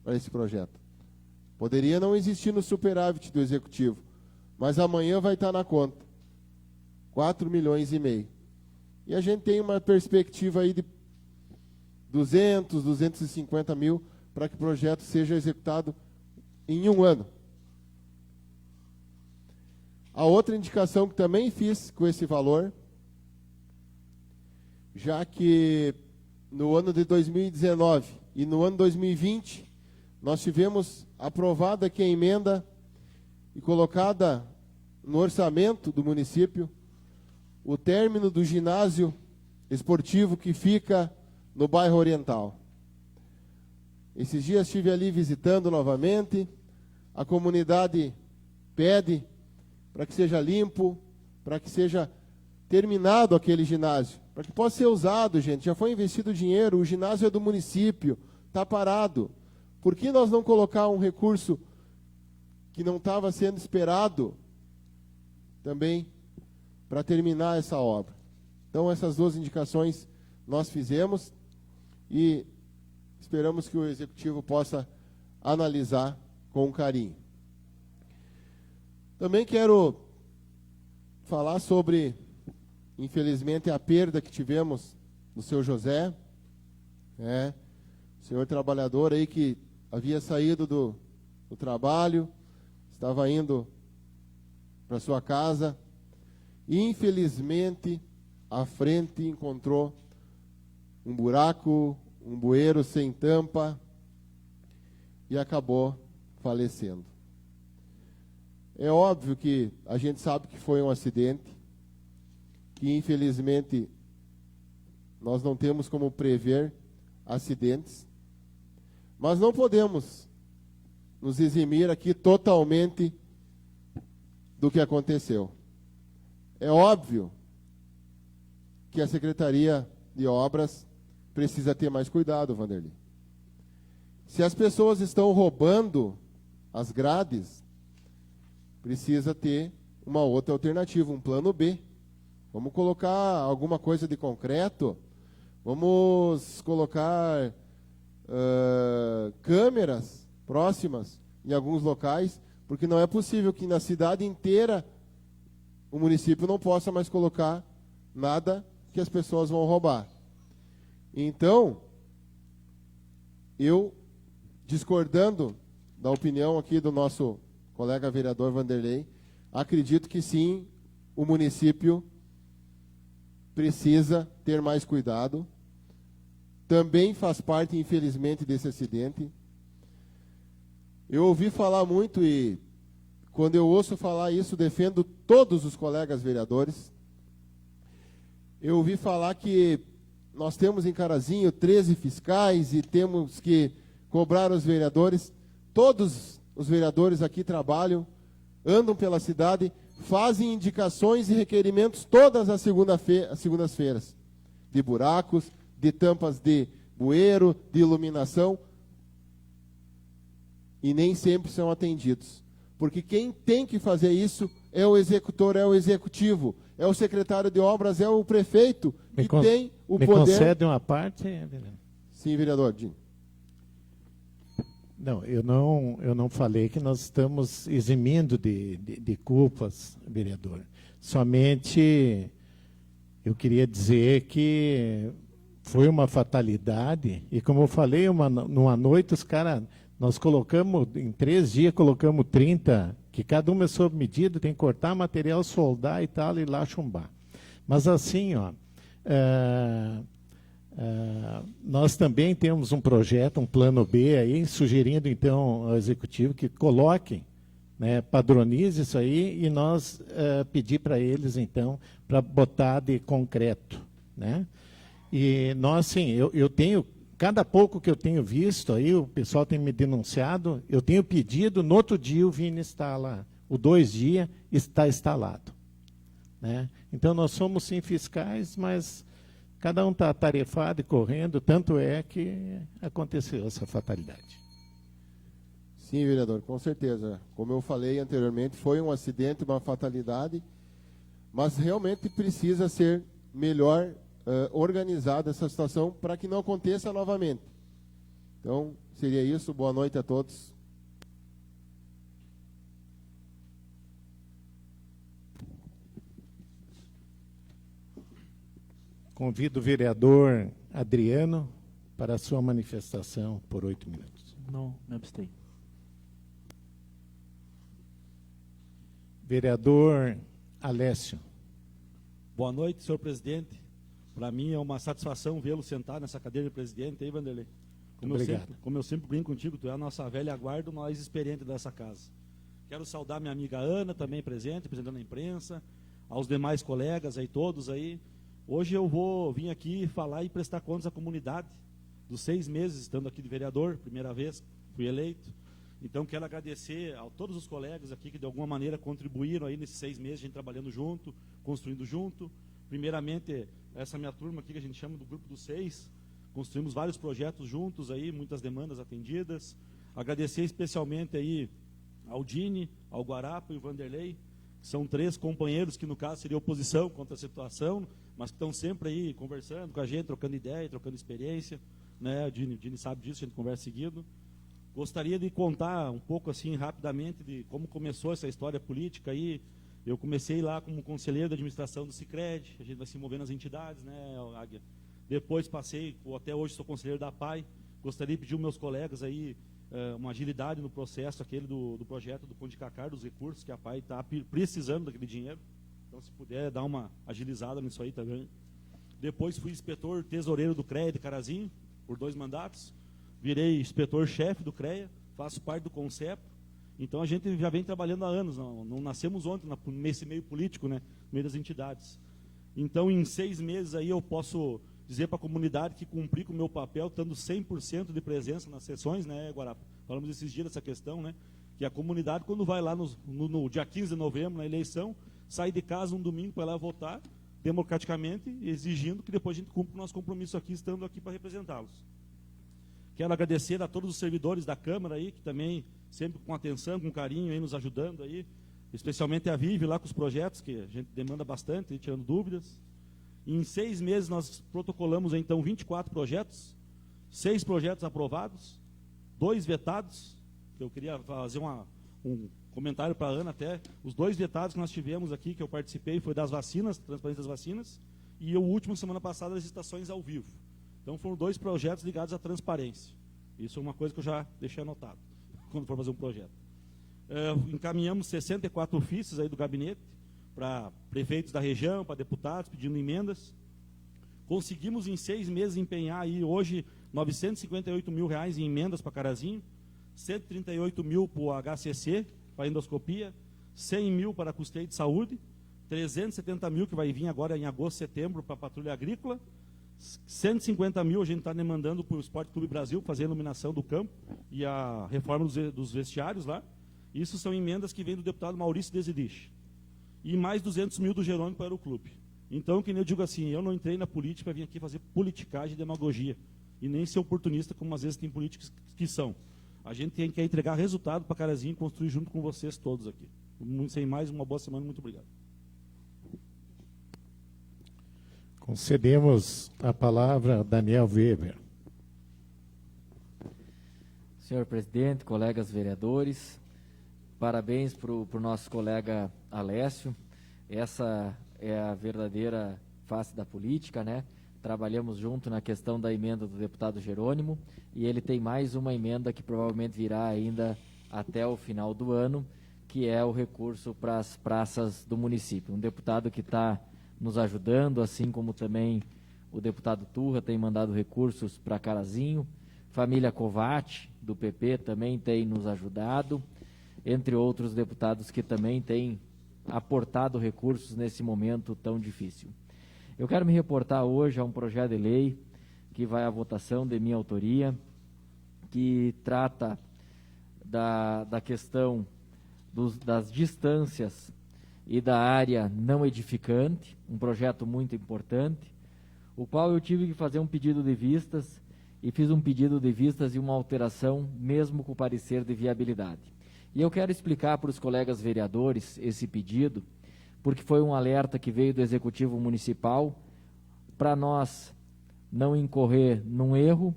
para esse projeto. Poderia não existir no superávit do executivo, mas amanhã vai estar na conta. 4 milhões e meio. E a gente tem uma perspectiva aí de 200, 250 mil para que o projeto seja executado em 1 ano. A outra indicação que também fiz com esse valor, já que no ano de 2019 e no ano de 2020, nós tivemos aprovada aqui a emenda e colocada no orçamento do município o término do ginásio esportivo que fica no bairro Oriental. Esses dias estive ali visitando novamente, a comunidade pede para que seja limpo, para que seja terminado aquele ginásio, para que possa ser usado, gente. Já foi investido dinheiro, o ginásio é do município, está parado. Por que nós não colocar um recurso que não estava sendo esperado também para terminar essa obra? Então, essas 2 indicações nós fizemos e esperamos que o Executivo possa analisar com carinho. Também quero falar sobre, infelizmente, a perda que tivemos do seu José, senhor trabalhador aí que havia saído do trabalho, estava indo para sua casa, e infelizmente à frente encontrou um buraco, um bueiro sem tampa, e acabou falecendo. É óbvio que a gente sabe que foi um acidente, que infelizmente nós não temos como prever acidentes, mas não podemos nos eximir aqui totalmente do que aconteceu. É óbvio que a Secretaria de Obras precisa ter mais cuidado, Vanderlei. Se as pessoas estão roubando as grades, precisa ter uma outra alternativa, um plano B. Vamos colocar alguma coisa de concreto, vamos colocar câmeras próximas em alguns locais, porque não é possível que na cidade inteira o município não possa mais colocar nada que as pessoas vão roubar. Então, eu, discordando da opinião aqui do nosso colega vereador Vanderlei, acredito que sim, o município precisa ter mais cuidado. Também faz parte, infelizmente, desse acidente. Eu ouvi falar muito e, quando eu ouço falar isso, defendo todos os colegas vereadores. Eu ouvi falar que nós temos em Carazinho 13 fiscais e temos que cobrar os vereadores. Todos os vereadores aqui trabalham, andam pela cidade, fazem indicações e requerimentos todas as segundas-feiras, de buracos, de tampas de bueiro, de iluminação, e nem sempre são atendidos. Porque quem tem que fazer isso é o executor, é o executivo, é o secretário de obras, é o prefeito, que tem o me poder... Me concede uma parte, vereador? Sim, vereador Dino. Não, eu não falei que nós estamos eximindo de culpas, vereador. Somente eu queria dizer que foi uma fatalidade, e como eu falei, numa noite os caras, nós colocamos, em 3 dias, colocamos 30, que cada uma é sob medida, tem que cortar material, soldar e tal, e lá chumbar. Mas assim, ó, nós também temos um projeto, um plano B aí, sugerindo então ao Executivo que coloquem, né, padronize isso aí, e nós pedir para eles então, para botar de concreto, né? E nós, sim, eu tenho, cada pouco que eu tenho visto aí, o pessoal tem me denunciado, eu tenho pedido, no outro dia o Vini instala, o 2 dias está instalado, né? Então nós somos sim fiscais, mas cada um está atarefado e correndo, tanto é que aconteceu essa fatalidade. Sim, vereador, com certeza. Como eu falei anteriormente, foi um acidente, uma fatalidade, mas realmente precisa ser melhor organizada essa situação para que não aconteça novamente. Então, seria isso. Boa noite a todos. Convido o vereador Adriano para a sua manifestação por 8 minutos. Não, me abstenho. Vereador Alessio. Boa noite, senhor presidente. Para mim é uma satisfação vê-lo sentar nessa cadeira de presidente aí, Vanderlei. Obrigado. Como eu sempre brinco contigo, tu é a nossa velha guarda, nós experiente dessa casa. Quero saudar minha amiga Ana, também presente, representando a imprensa, aos demais colegas aí, todos aí. Hoje eu vou vir aqui falar e prestar contas à comunidade dos 6 meses estando aqui de vereador, primeira vez fui eleito. Então quero agradecer a todos os colegas aqui que de alguma maneira contribuíram aí nesses 6 meses, a gente trabalhando junto, construindo junto. Primeiramente, essa minha turma aqui que a gente chama do Grupo dos 6, construímos vários projetos juntos aí, muitas demandas atendidas. Agradecer especialmente aí ao Dini, ao Guarapa e ao Vanderlei, que são 3 companheiros que no caso seria oposição contra a situação, mas que estão sempre aí conversando com a gente, trocando ideia, trocando experiência, né? O Dini sabe disso, a gente conversa seguido. Gostaria de contar um pouco assim rapidamente de como começou essa história política aí. Eu comecei lá como conselheiro de administração do Sicredi, a gente vai se movendo nas entidades, né, Águia? Depois passei, até hoje sou conselheiro da PAI. Gostaria de pedir aos meus colegas aí uma agilidade no processo aquele do projeto do Pão de Cacar, dos recursos que a PAI está precisando daquele dinheiro. Então, se puder dar uma agilizada nisso aí também. Depois fui inspetor tesoureiro do CREA de Carazinho, por 2 mandatos. Virei inspetor-chefe do CREA, faço parte do CONCEPRO. Então a gente já vem trabalhando há anos, não nascemos ontem nesse meio político, né, no meio das entidades. Então em 6 meses aí eu posso dizer para a comunidade que cumpri com o meu papel, estando 100% de presença nas sessões, né, Guarapa? Falamos esses dias dessa questão, né, que a comunidade, quando vai lá no dia 15 de novembro, na eleição, sai de casa um domingo para ir lá votar, democraticamente, exigindo que depois a gente cumpra o nosso compromisso aqui, estando aqui para representá-los. Quero agradecer a todos os servidores da Câmara aí, que também, sempre com atenção, com carinho, aí, nos ajudando aí, especialmente a Vive lá com os projetos, que a gente demanda bastante, aí, tirando dúvidas. Em 6 meses nós protocolamos, então, 24 projetos, 6 projetos aprovados, 2 vetados, que eu queria fazer um comentário para a Ana até, os 2 vetados que nós tivemos aqui, que eu participei, foi das vacinas, transparência das vacinas, e o último, semana passada, das estações ao vivo. Então foram 2 projetos ligados à transparência. Isso é uma coisa que eu já deixei anotado, quando for fazer um projeto. Encaminhamos 64 ofícios aí do gabinete, para prefeitos da região, para deputados, pedindo emendas. Conseguimos em 6 meses empenhar aí hoje R$ 958 mil em emendas para Carazinho, 138 mil para o HCC, para endoscopia, 100 mil para custeio de saúde, 370 mil que vai vir agora em agosto, setembro para a patrulha agrícola, 150 mil a gente está demandando para o Esporte Clube Brasil fazer a iluminação do campo e a reforma dos vestiários lá. Isso são emendas que vêm do deputado Maurício Desidich. E mais 200 mil do Jerônimo para o clube. Então, que nem eu digo assim, eu não entrei na política para vir aqui fazer politicagem e demagogia. E nem ser oportunista, como às vezes tem políticos que são. A gente tem que entregar resultado para Carazinho e construir junto com vocês todos aqui. Sem mais, uma boa semana, muito obrigado. Concedemos a palavra a Daniel Weber. Senhor presidente, colegas vereadores, parabéns para o nosso colega Alessio. Essa é a verdadeira face da política, né? Trabalhamos junto na questão da emenda do deputado Jerônimo e ele tem mais uma emenda que provavelmente virá ainda até o final do ano, que é o recurso para as praças do município. Um deputado que está nos ajudando, assim como também o deputado Turra tem mandado recursos para Carazinho, família Covatti, do PP, também tem nos ajudado, entre outros deputados que também têm aportado recursos nesse momento tão difícil. Eu quero me reportar hoje a um projeto de lei que vai à votação de minha autoria, que trata da questão das distâncias e da área não edificante, um projeto muito importante, o qual eu tive que fazer um pedido de vistas, e fiz um pedido de vistas e uma alteração, mesmo com o parecer de viabilidade. E eu quero explicar para os colegas vereadores esse pedido, porque foi um alerta que veio do Executivo Municipal, para nós não incorrer num erro,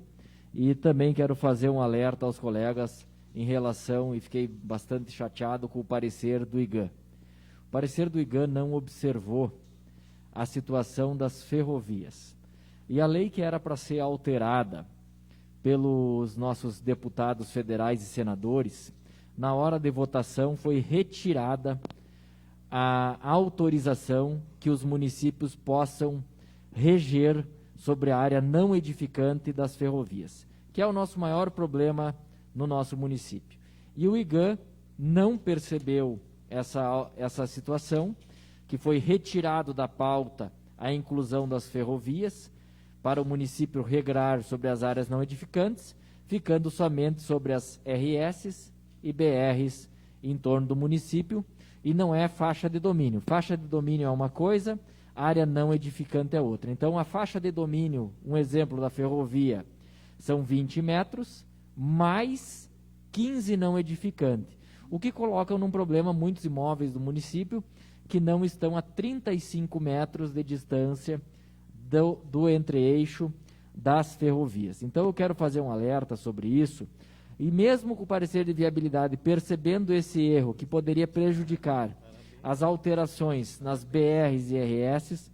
e também quero fazer um alerta aos colegas em relação, e fiquei bastante chateado com o parecer do IGAN. O parecer do IGAN não observou a situação das ferrovias. E a lei que era para ser alterada pelos nossos deputados federais e senadores, na hora de votação foi retirada a autorização que os municípios possam reger sobre a área não edificante das ferrovias, que é o nosso maior problema no nosso município. E o IGAN não percebeu essa situação, que foi retirado da pauta a inclusão das ferrovias, para o município regrar sobre as áreas não edificantes, ficando somente sobre as RS e BRs em torno do município, e não é faixa de domínio. Faixa de domínio é uma coisa, área não edificante é outra. Então, a faixa de domínio, um exemplo da ferrovia, são 20 metros, mais 15 não edificante, o que coloca num problema muitos imóveis do município que não estão a 35 metros de distância do entre-eixo das ferrovias. Então, eu quero fazer um alerta sobre isso, e mesmo com o parecer de viabilidade, percebendo esse erro que poderia prejudicar as alterações nas BRs e RS,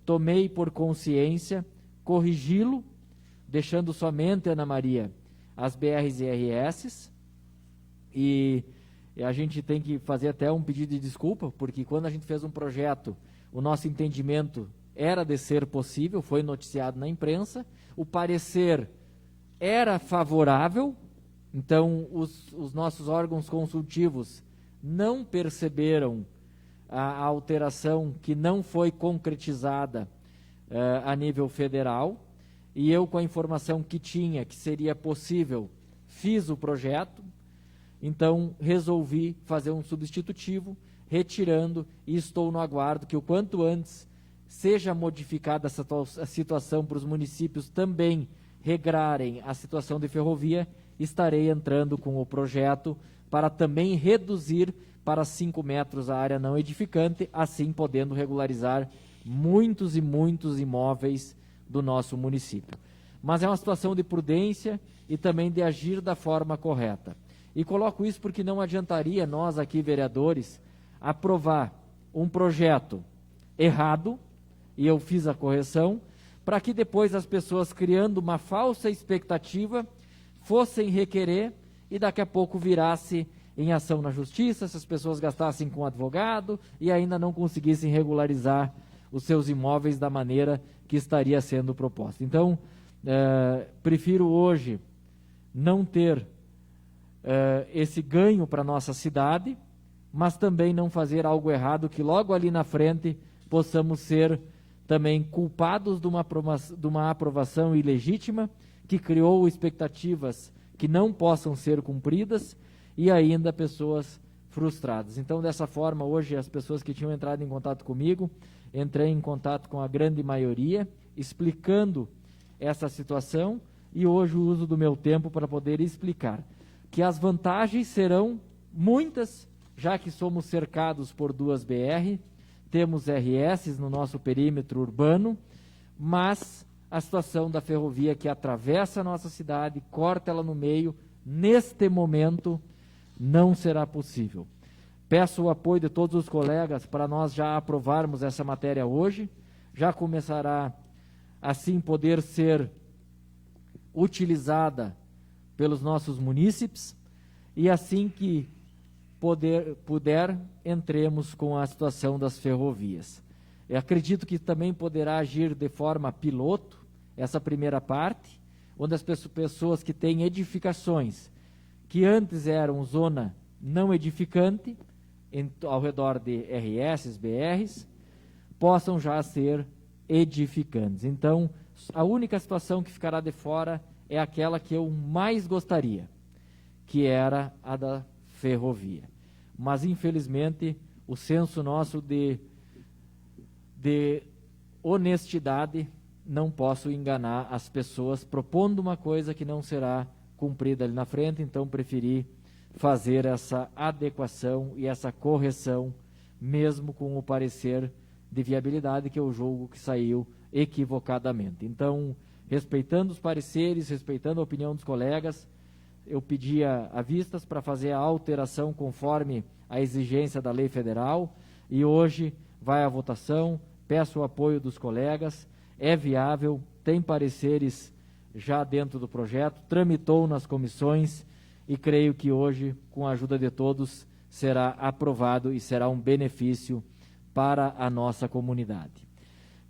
tomei por consciência corrigi-lo, deixando somente, Ana Maria, as BRs e RS, e a gente tem que fazer até um pedido de desculpa, porque quando a gente fez um projeto, o nosso entendimento era de ser possível, foi noticiado na imprensa, o parecer era favorável, Então, os nossos órgãos consultivos não perceberam a alteração que não foi concretizada a nível federal, e eu, com a informação que tinha, que seria possível, fiz o projeto. Então, resolvi fazer um substitutivo, retirando, e estou no aguardo que o quanto antes seja modificada essa situação para os municípios também regrarem a situação de ferrovia. Estarei entrando com o projeto para também reduzir para 5 metros a área não edificante, assim podendo regularizar muitos e muitos imóveis do nosso município. Mas é uma situação de prudência e também de agir da forma correta. E coloco isso porque não adiantaria nós aqui, vereadores, aprovar um projeto errado, e eu fiz a correção, para que depois as pessoas, criando uma falsa expectativa, fossem requerer e daqui a pouco virasse em ação na justiça, se as pessoas gastassem com advogado e ainda não conseguissem regularizar os seus imóveis da maneira que estaria sendo proposta. Então, prefiro hoje não ter esse ganho para a nossa cidade, mas também não fazer algo errado que logo ali na frente possamos ser também culpados de uma aprovação ilegítima que criou expectativas que não possam ser cumpridas e ainda pessoas frustradas. Então, dessa forma, hoje as pessoas que tinham entrado em contato comigo, entrei em contato com a grande maioria, explicando essa situação, e hoje uso do meu tempo para poder explicar que as vantagens serão muitas, já que somos cercados por 2 BR, temos RS no nosso perímetro urbano, mas a situação da ferrovia que atravessa a nossa cidade, corta ela no meio, neste momento não será possível. Peço o apoio de todos os colegas para nós já aprovarmos essa matéria hoje, já começará assim poder ser utilizada pelos nossos munícipes, e assim que puder, entremos com a situação das ferrovias. Eu acredito que também poderá agir de forma piloto, essa primeira parte, onde as pessoas que têm edificações, que antes eram zona não edificante, ao redor de RS, BRs, possam já ser edificantes. Então, a única situação que ficará de fora é aquela que eu mais gostaria, que era a da ferrovia. Mas, infelizmente, o senso nosso de honestidade, não posso enganar as pessoas propondo uma coisa que não será cumprida ali na frente, então preferi fazer essa adequação e essa correção, mesmo com o parecer de viabilidade que eu julgo que saiu equivocadamente. Então, respeitando os pareceres, respeitando a opinião dos colegas, eu pedia a vistas para fazer a alteração conforme a exigência da lei federal, e hoje vai à votação, peço o apoio dos colegas, é viável, tem pareceres já dentro do projeto, tramitou nas comissões, e creio que hoje, com a ajuda de todos, será aprovado e será um benefício para a nossa comunidade.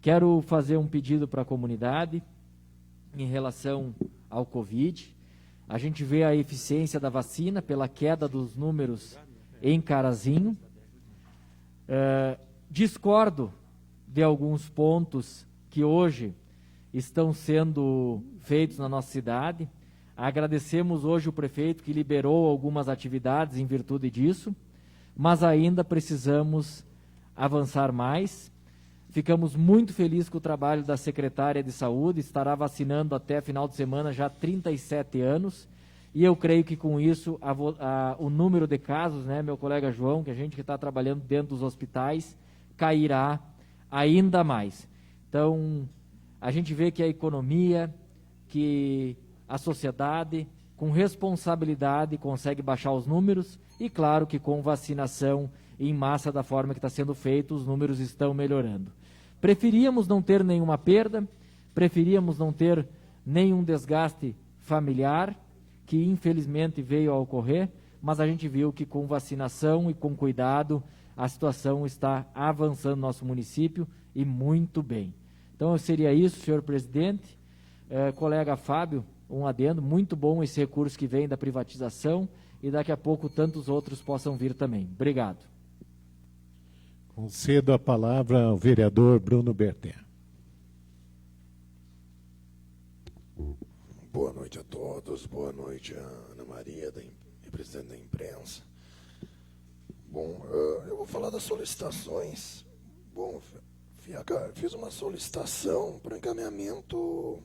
Quero fazer um pedido para a comunidade em relação ao Covid. A gente vê a eficiência da vacina pela queda dos números em Carazinho. Discordo de alguns pontos que hoje estão sendo feitos na nossa cidade. Agradecemos hoje o prefeito que liberou algumas atividades em virtude disso, mas ainda precisamos avançar mais. Ficamos muito felizes com o trabalho da secretária de saúde, estará vacinando até final de semana já 37 anos, e eu creio que com isso o número de casos, né, meu colega João, que a gente que está trabalhando dentro dos hospitais, cairá ainda mais. Então, a gente vê que a economia, que a sociedade, com responsabilidade, consegue baixar os números, e claro que com vacinação em massa da forma que está sendo feito, os números estão melhorando. Preferíamos não ter nenhuma perda, preferíamos não ter nenhum desgaste familiar, que infelizmente veio a ocorrer, mas a gente viu que com vacinação e com cuidado, a situação está avançando no nosso município, e muito bem. Então, seria isso, senhor presidente. Colega Fábio, um adendo, muito bom esse recurso que vem da privatização e daqui a pouco tantos outros possam vir também. Obrigado. Concedo a palavra ao vereador Bruno Berté. Boa noite a todos, boa noite a Ana Maria, presidente da imprensa. Bom, eu vou falar das solicitações. Bom, fiz uma solicitação para encaminhamento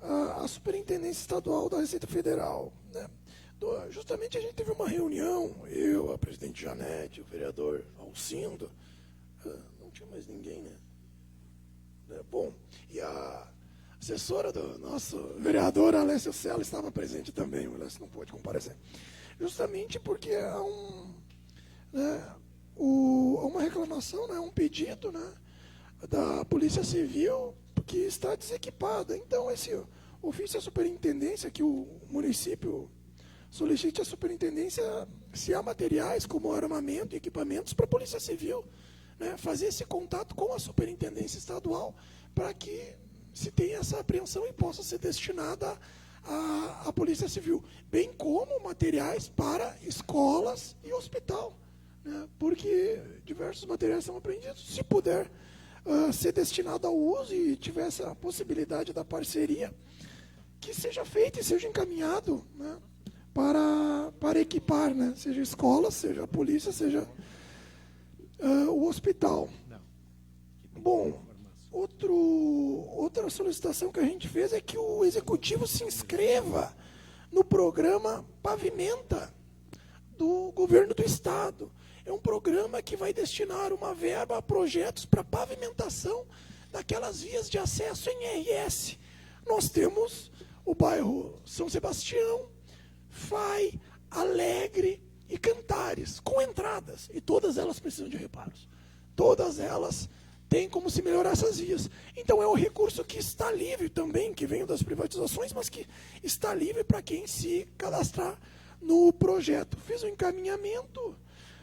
à Superintendência Estadual da Receita Federal, né? Justamente a gente teve uma reunião, eu, a presidente Janete, o vereador Alcindo, não tinha mais ninguém, né? Bom, e a assessora do nosso vereador Alessio Sela estava presente também, o Alessio não pôde comparecer. Justamente porque há uma reclamação, né, um pedido, né, da Polícia Civil que está desequipada. Então, esse ofício à superintendência, que o município solicite à superintendência se há materiais como armamento e equipamentos para a Polícia Civil, né, fazer esse contato com a superintendência estadual para que se tenha essa apreensão e possa ser destinada à Polícia Civil, bem como materiais para escolas e hospital, né, porque diversos materiais são apreendidos. Se puder ser destinado ao uso e tiver essa possibilidade da parceria, que seja feito e seja encaminhado, né, para equipar, né, seja escola, seja a polícia, seja o hospital. Bom, outra solicitação que a gente fez é que o executivo se inscreva no programa Pavimenta do governo do estado. É um programa que vai destinar uma verba a projetos para pavimentação daquelas vias de acesso em RS. Nós temos o bairro São Sebastião, Fai, Alegre e Cantares, com entradas, e todas elas precisam de reparos. Todas elas têm como se melhorar essas vias. Então é um recurso que está livre também, que vem das privatizações, mas que está livre para quem se cadastrar no projeto. Fiz um encaminhamento,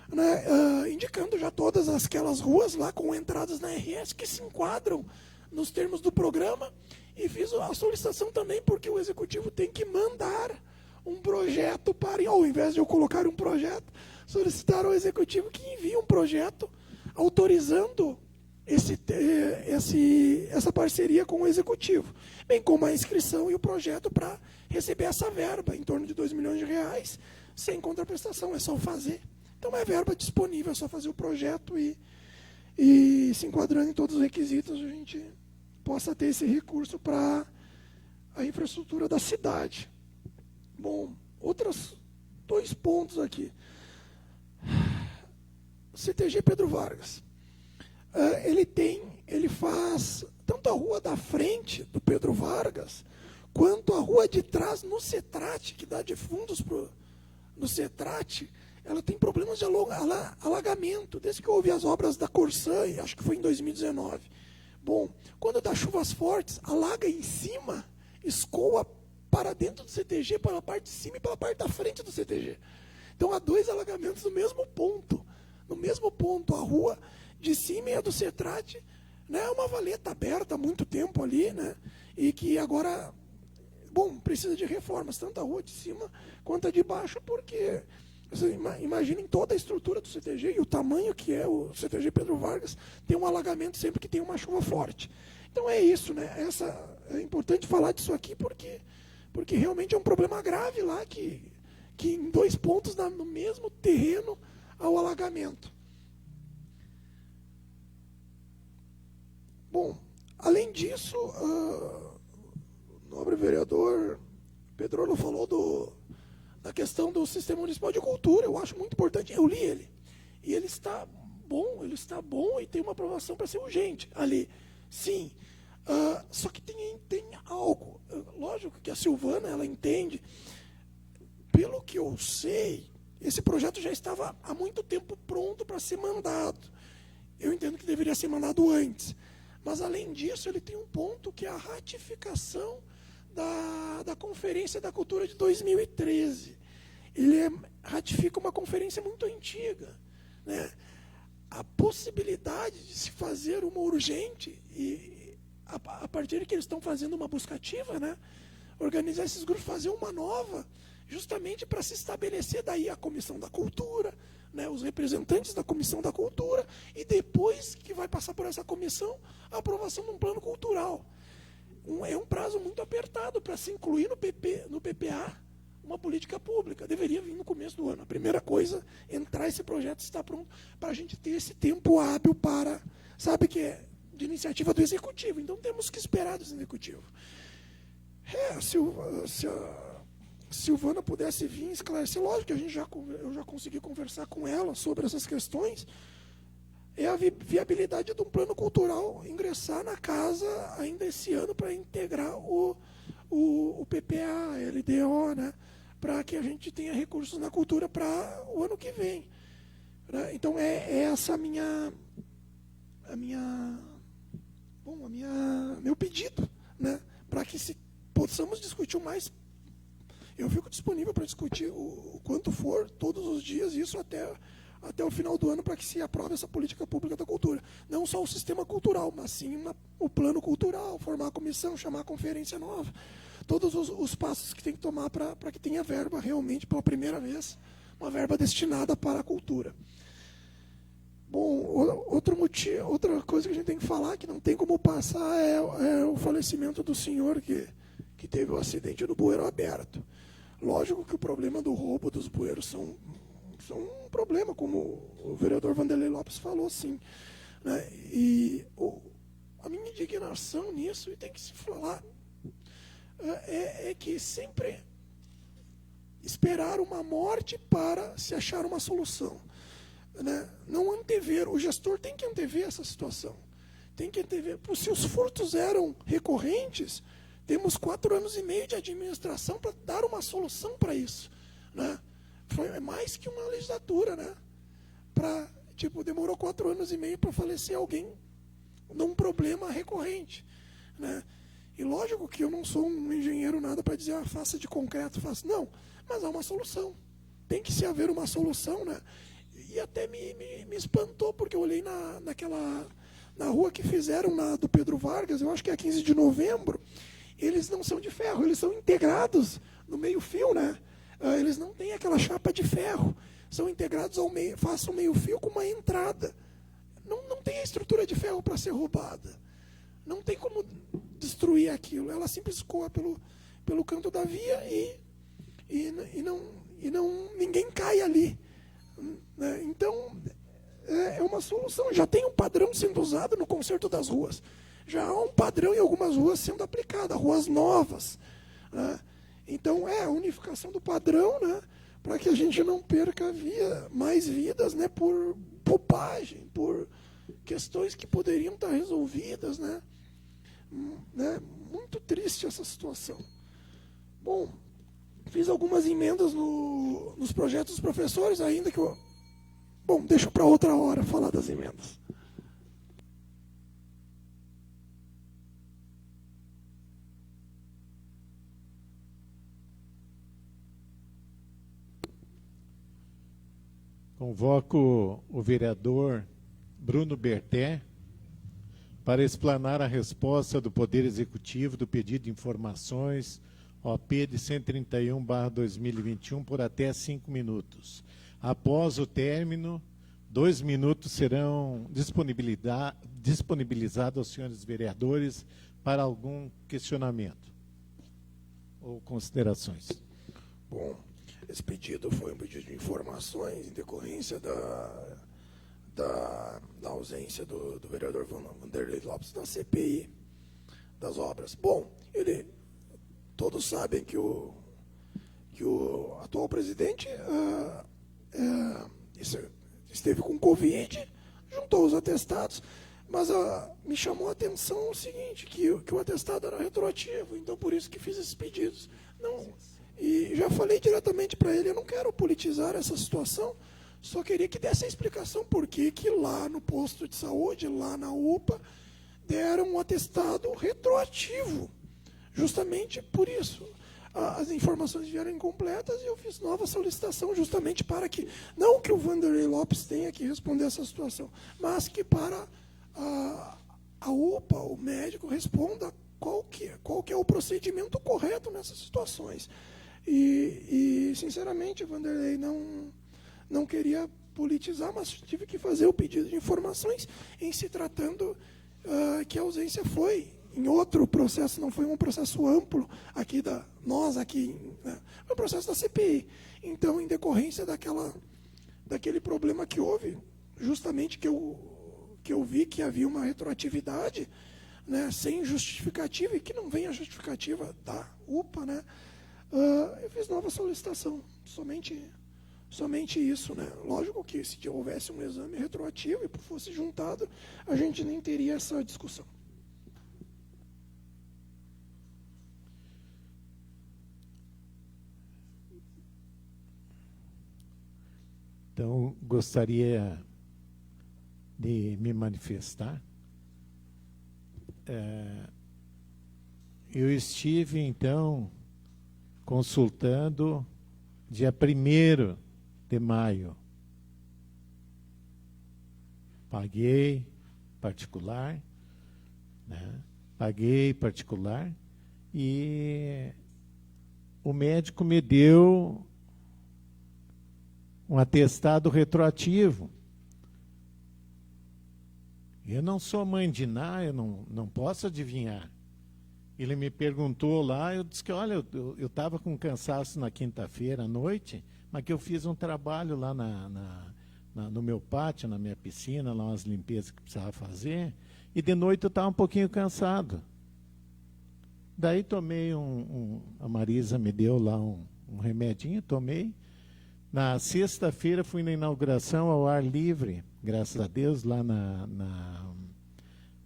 né, indicando já todas aquelas ruas lá com entradas na RS que se enquadram nos termos do programa, e fiz a solicitação também porque o executivo tem que mandar um projeto para, ao invés de eu colocar um projeto, solicitar ao executivo que envie um projeto autorizando essa parceria com o executivo, bem como a inscrição e o projeto para receber essa verba, em torno de R$2 milhões, sem contraprestação, é só fazer. Então é verba disponível, é só fazer o projeto e se enquadrando em todos os requisitos, a gente possa ter esse recurso para a infraestrutura da cidade. Bom, outros 2 pontos aqui. CTG Pedro Vargas. Ele faz tanto a rua da frente do Pedro Vargas, quanto a rua de trás no Cetrate, que dá de fundos no Cetrate, ela tem problemas de alagamento, desde que houve as obras da Corsã, e acho que foi em 2019. Bom, quando dá chuvas fortes, alaga em cima, escoa para dentro do CTG, pela parte de cima e pela parte da frente do CTG. Então há 2 alagamentos no mesmo ponto. No mesmo ponto, a rua de cima e a do Cetrate, né, é uma valeta aberta há muito tempo ali, né, e que agora, bom, precisa de reformas, tanto a rua de cima quanto a de baixo, porque imaginem toda a estrutura do CTG e o tamanho que é o CTG Pedro Vargas, tem um alagamento sempre que tem uma chuva forte. Então é isso, né? É importante falar disso aqui porque realmente é um problema grave lá, que em 2 pontos no mesmo terreno há o alagamento. Bom, além disso, o nobre vereador Pedrolo falou da questão do Sistema Municipal de Cultura. Eu acho muito importante, eu li ele, e ele está bom e tem uma aprovação para ser urgente ali, sim. Só que tem algo, lógico que a Silvana, ela entende, pelo que eu sei, esse projeto já estava há muito tempo pronto para ser mandado. Eu entendo que deveria ser mandado antes. Mas, além disso, ele tem um ponto que é a ratificação da Conferência da Cultura de 2013. Ele ratifica uma conferência muito antiga, né? A possibilidade de se fazer uma urgente, e a partir de que eles estão fazendo uma buscativa, né, organizar esses grupos, fazer uma nova, justamente para se estabelecer daí a Comissão da Cultura, né, os representantes da Comissão da Cultura, e depois que vai passar por essa comissão, a aprovação de um plano cultural. É um prazo muito apertado para se incluir no PPA uma política pública. Deveria vir no começo do ano. A primeira coisa, entrar esse projeto está pronto para a gente ter esse tempo hábil para, sabe que é de iniciativa do Executivo. Então temos que esperar do Executivo. Se a Silvana pudesse vir esclarecer, lógico que eu já consegui conversar com ela sobre essas questões, é a viabilidade de um plano cultural ingressar na casa ainda esse ano para integrar o PPA, a LDO, né, para que a gente tenha recursos na cultura para o ano que vem. Né? Então, essa meu pedido, né, para que possamos discutir o mais. Eu fico disponível para discutir o quanto for, todos os dias, isso até o final do ano, para que se aprove essa política pública da cultura. Não só o sistema cultural, mas sim o plano cultural, formar a comissão, chamar a conferência nova. Todos os passos que tem que tomar para que tenha verba realmente, pela primeira vez, uma verba destinada para a cultura. Bom, outra coisa que a gente tem que falar, que não tem como passar, é o falecimento do senhor que teve o acidente do bueiro aberto. Lógico que o problema do roubo dos bueiros são um problema, como o vereador Vanderlei Lopes falou, sim. Né? E a minha indignação nisso, e tem que se falar, é que sempre esperar uma morte para se achar uma solução. Né? Não antever, o gestor tem que antever essa situação. Tem que antever. Se os furtos eram recorrentes, temos 4 anos e meio de administração para dar uma solução para isso. Né? Foi mais que uma legislatura, né? Demorou 4 anos e meio para falecer alguém num problema recorrente. Né? E lógico que eu não sou um engenheiro nada para dizer, faça de concreto, faça. Não, mas há uma solução. Tem que se haver uma solução, né? E até me espantou, porque eu olhei na rua que fizeram do Pedro Vargas, eu acho que é 15 de novembro, eles não são de ferro, eles são integrados no meio-fio, né? Eles não têm aquela chapa de ferro, são integrados ao meio, façam meio-fio com uma entrada. Não tem a estrutura de ferro para ser roubada. Não tem como destruir aquilo. Ela simplesmente escoa pelo canto da via e ninguém cai ali. Né? Então, é uma solução. Já tem um padrão sendo usado no conserto das ruas. Já há um padrão em algumas ruas sendo aplicado, ruas novas. Né? Então, a unificação do padrão, né, para que a gente não perca mais vidas, né, por bobagem, por questões que poderiam estar resolvidas. Né? Muito triste essa situação. Bom, fiz algumas emendas nos projetos dos professores, ainda que eu... Bom, deixa para outra hora falar das emendas. Convoco o vereador Bruno Berté para explanar a resposta do Poder Executivo do pedido de informações OP de 131/2021 por até 5 minutos. Após o término, 2 minutos serão disponibilizados aos senhores vereadores para algum questionamento ou considerações. Bom, esse pedido foi um pedido de informações em decorrência da ausência do vereador Vanderlei Lopes na CPI das obras. Bom, todos sabem que o atual presidente esteve com Covid, juntou os atestados, mas me chamou a atenção o seguinte, que o atestado era retroativo, então por isso que fiz esses pedidos. E já falei diretamente para ele, eu não quero politizar essa situação, só queria que desse a explicação por que lá no posto de saúde, lá na UPA, deram um atestado retroativo. Justamente por isso. As informações vieram incompletas e eu fiz nova solicitação justamente para que, não que o Vanderlei Lopes tenha que responder essa situação, mas que para a UPA, o médico, responda qual que é o procedimento correto nessas situações. E sinceramente, Vanderlei, não queria politizar, mas tive que fazer o pedido de informações em se tratando que a ausência foi em outro processo, não foi um processo amplo aqui né, foi um processo da CPI. Então, em decorrência daquele problema que houve, justamente que eu vi que havia uma retroatividade, né, sem justificativa, e que não vem a justificativa da UPA, né, eu fiz nova solicitação, somente isso, né? Lógico que se houvesse um exame retroativo e fosse juntado, a gente nem teria essa discussão. Então, gostaria de me manifestar. Eu estive, então, consultando dia 1º de maio. Paguei particular, né? Paguei particular e o médico me deu um atestado retroativo. Eu não sou mãe de Ná, eu não posso adivinhar. Ele me perguntou lá, eu disse que, olha, eu estava com cansaço na quinta-feira à noite, mas que eu fiz um trabalho lá no meu pátio, na minha piscina, lá umas limpezas que precisava fazer, e de noite eu estava um pouquinho cansado. Daí tomei a Marisa me deu lá um remedinho, tomei. Na sexta-feira fui na inauguração ao ar livre, graças a Deus, lá na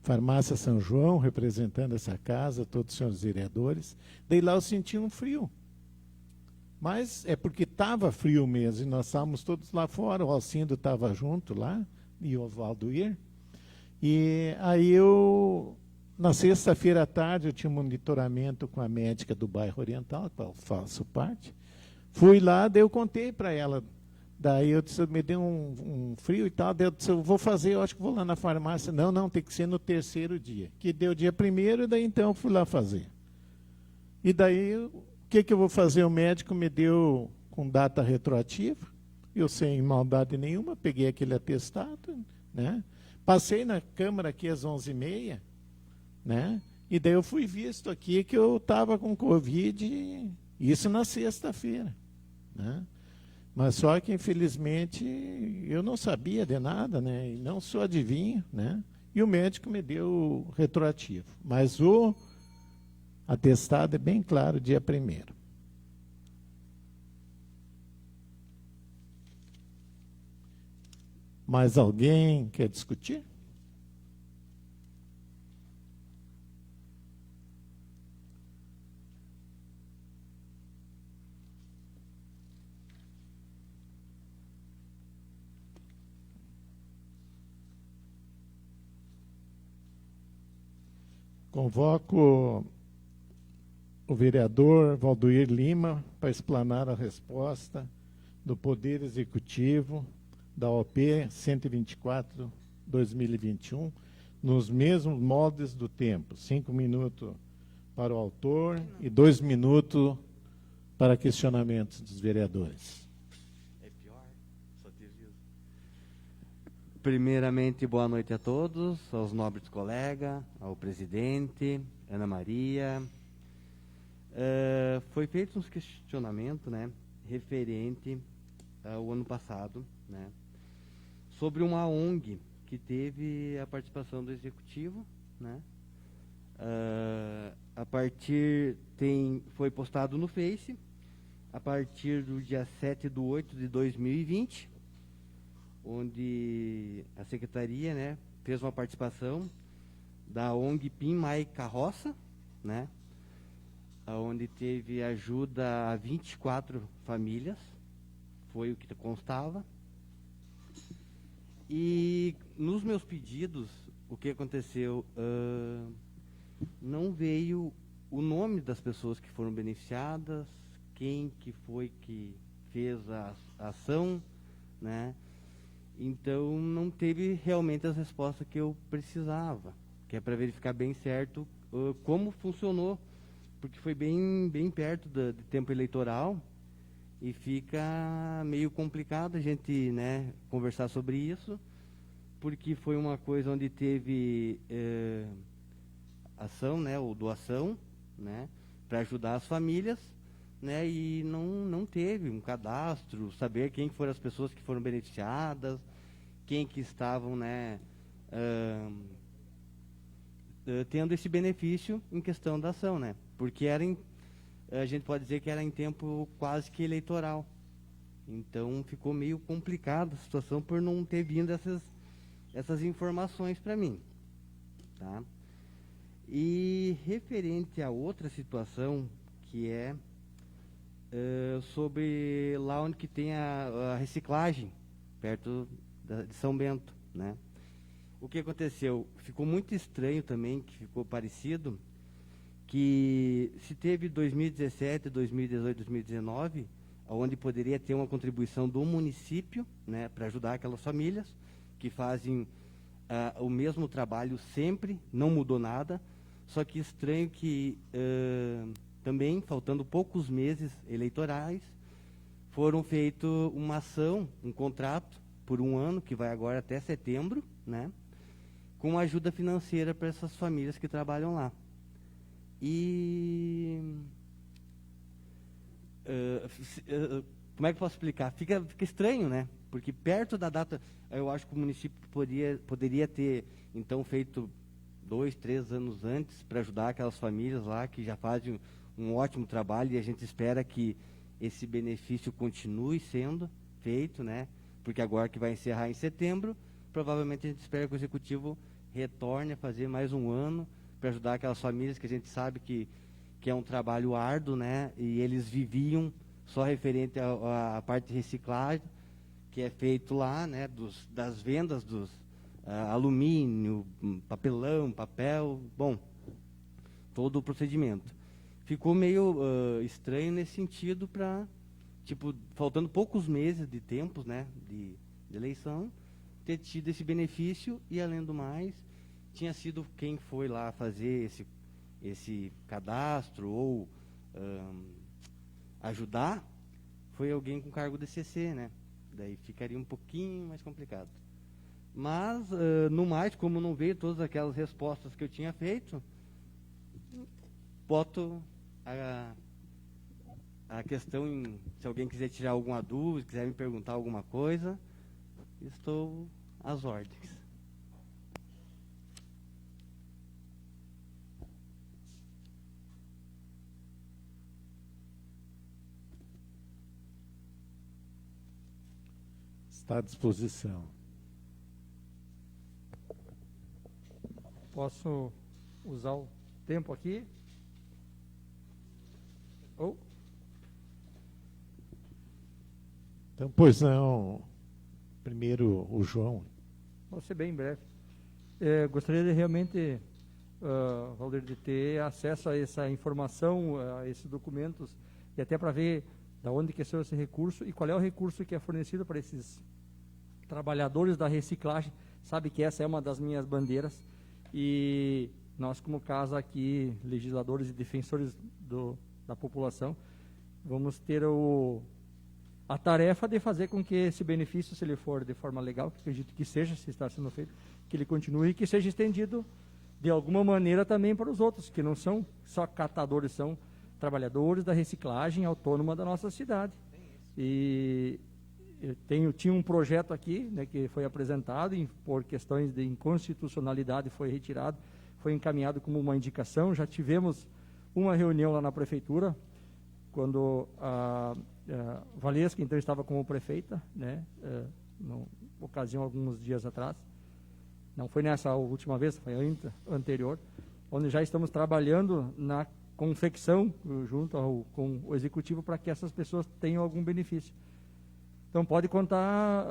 Farmácia São João, representando essa casa, todos os senhores vereadores. Daí lá eu senti um frio. Mas é porque estava frio mesmo, e nós estávamos todos lá fora, o Alcindo estava junto lá, e o Valdoir. E aí na sexta-feira à tarde, eu tinha um monitoramento com a médica do bairro Oriental, que eu faço parte. Fui lá, daí eu contei para ela. Daí eu disse, me deu um frio e tal, daí eu disse, eu vou fazer, eu acho que vou lá na farmácia. Não, tem que ser no terceiro dia. Que deu dia 1º, e daí então eu fui lá fazer. E daí, o que eu vou fazer? O médico me deu com data retroativa, eu sem maldade nenhuma, peguei aquele atestado, né? Passei na Câmara aqui às 11h30, né? E daí eu fui visto aqui que eu estava com Covid, isso na sexta-feira, né? Mas só que, infelizmente, eu não sabia de nada, né? E não sou adivinho, né? E o médico me deu retroativo. Mas o atestado é bem claro, dia 1º. Mais alguém quer discutir? Convoco o vereador Valdoir Lima para explanar a resposta do Poder Executivo da OP 124/2021, nos mesmos moldes do tempo. 5 minutos para o autor e 2 minutos para questionamentos dos vereadores. É pior, só te aviso. Primeiramente, boa noite a todos, aos nobres colegas, ao presidente, Ana Maria. Foi feito uns questionamentos, né, referente ao ano passado, né, sobre uma ONG que teve a participação do Executivo, né. Foi postado no Face, a partir do dia 7/8/2020, onde a Secretaria, né, fez uma participação da ONG Pim Mai Carroça, né, onde teve ajuda a 24 famílias, foi o que constava. E nos meus pedidos, o que aconteceu? Não veio o nome das pessoas que foram beneficiadas, quem que foi que fez a ação, né? Então não teve realmente as respostas que eu precisava, que é para verificar bem certo como funcionou, porque foi bem perto do tempo eleitoral e fica meio complicado a gente, né, conversar sobre isso, porque foi uma coisa onde teve ação, né, ou doação, né, para ajudar as famílias, né, e não teve um cadastro, saber quem foram as pessoas que foram beneficiadas, quem que estavam, né, tendo esse benefício em questão da ação, né, porque a gente pode dizer que era em tempo quase que eleitoral. Então ficou meio complicada a situação por não ter vindo essas informações para mim, tá? E referente a outra situação, que é sobre lá onde que tem a reciclagem, perto de São Bento, né? O que aconteceu? Ficou muito estranho também, que ficou parecido, que se teve 2017, 2018, 2019, onde poderia ter uma contribuição do município, né, para ajudar aquelas famílias que fazem o mesmo trabalho sempre, não mudou nada, só que estranho que também, faltando poucos meses eleitorais, foram feito uma ação, um contrato por um ano, que vai agora até setembro, né, com ajuda financeira para essas famílias que trabalham lá. E como é que eu posso explicar? Fica estranho, né? Porque perto da data, eu acho que o município poderia ter, então, feito 2, 3 anos antes para ajudar aquelas famílias lá que já fazem um ótimo trabalho, e a gente espera que esse benefício continue sendo feito, né? Porque agora que vai encerrar em setembro, provavelmente a gente espera que o Executivo retorne a fazer mais um ano para ajudar aquelas famílias que a gente sabe que é um trabalho árduo, né? E eles viviam só referente à parte de reciclagem, que é feito lá, né? Das vendas dos alumínio, papelão, papel, bom, todo o procedimento. Ficou meio estranho nesse sentido para, tipo, faltando poucos meses de tempos, né? De eleição, ter tido esse benefício e, além do mais, tinha sido quem foi lá fazer esse cadastro ou ajudar, foi alguém com cargo de CC, né? Daí ficaria um pouquinho mais complicado. Mas, no mais, como não veio todas aquelas respostas que eu tinha feito, boto a questão em, se alguém quiser tirar alguma dúvida, quiser me perguntar alguma coisa, estou às ordens. Está à disposição. Posso usar o tempo aqui? Então, pois não. Primeiro o João. Vou ser bem breve. Gostaria de realmente, Valdir, de ter acesso a essa informação, a esses documentos, e até para ver de onde que saiu esse recurso e qual é o recurso que é fornecido para esses trabalhadores da reciclagem. Sabe que essa é uma das minhas bandeiras, e nós, como casa aqui, legisladores e defensores da população, vamos ter a tarefa de fazer com que esse benefício, se ele for de forma legal, que acredito que seja, se está sendo feito, que ele continue e que seja estendido de alguma maneira também para os outros, que não são só catadores, são trabalhadores da reciclagem autônoma da nossa cidade. E eu tinha um projeto aqui, né, que foi apresentado e por questões de inconstitucionalidade foi retirado, foi encaminhado como uma indicação. Já tivemos uma reunião lá na prefeitura, quando a Valesca, então, estava como prefeita, né, na ocasião, alguns dias atrás. Não foi nessa última vez, foi anterior, onde já estamos trabalhando na confecção, junto com o Executivo, para que essas pessoas tenham algum benefício. Então, pode contar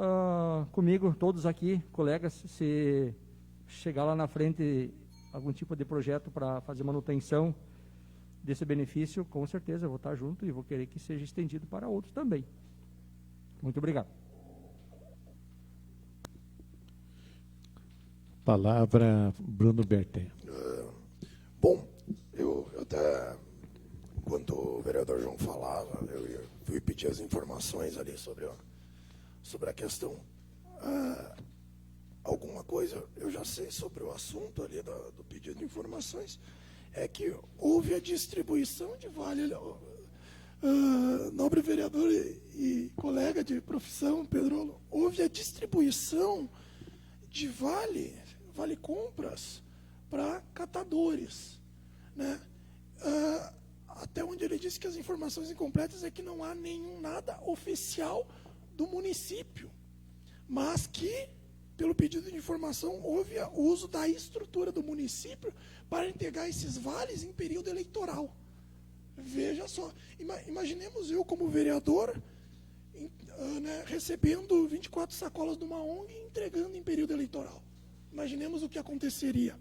comigo, todos aqui, colegas, se chegar lá na frente algum tipo de projeto para fazer manutenção desse benefício, com certeza eu vou estar junto e vou querer que seja estendido para outros também. Muito obrigado. Palavra, Bruno Berté. Bom, eu até, enquanto o vereador João falava, eu fui pedir as informações ali sobre a questão. Alguma coisa eu já sei sobre o assunto ali do pedido de informações, é que houve a distribuição de vale. Nobre vereador e colega de profissão, Pedro, houve a distribuição de vale compras para catadores, né? Até onde ele disse que as informações incompletas é que não há nada oficial do município, mas que, pelo pedido de informação, houve o uso da estrutura do município para entregar esses vales em período eleitoral. Veja só, imaginemos eu como vereador, né, recebendo 24 sacolas de uma ONG e entregando em período eleitoral. Imaginemos o que aconteceria.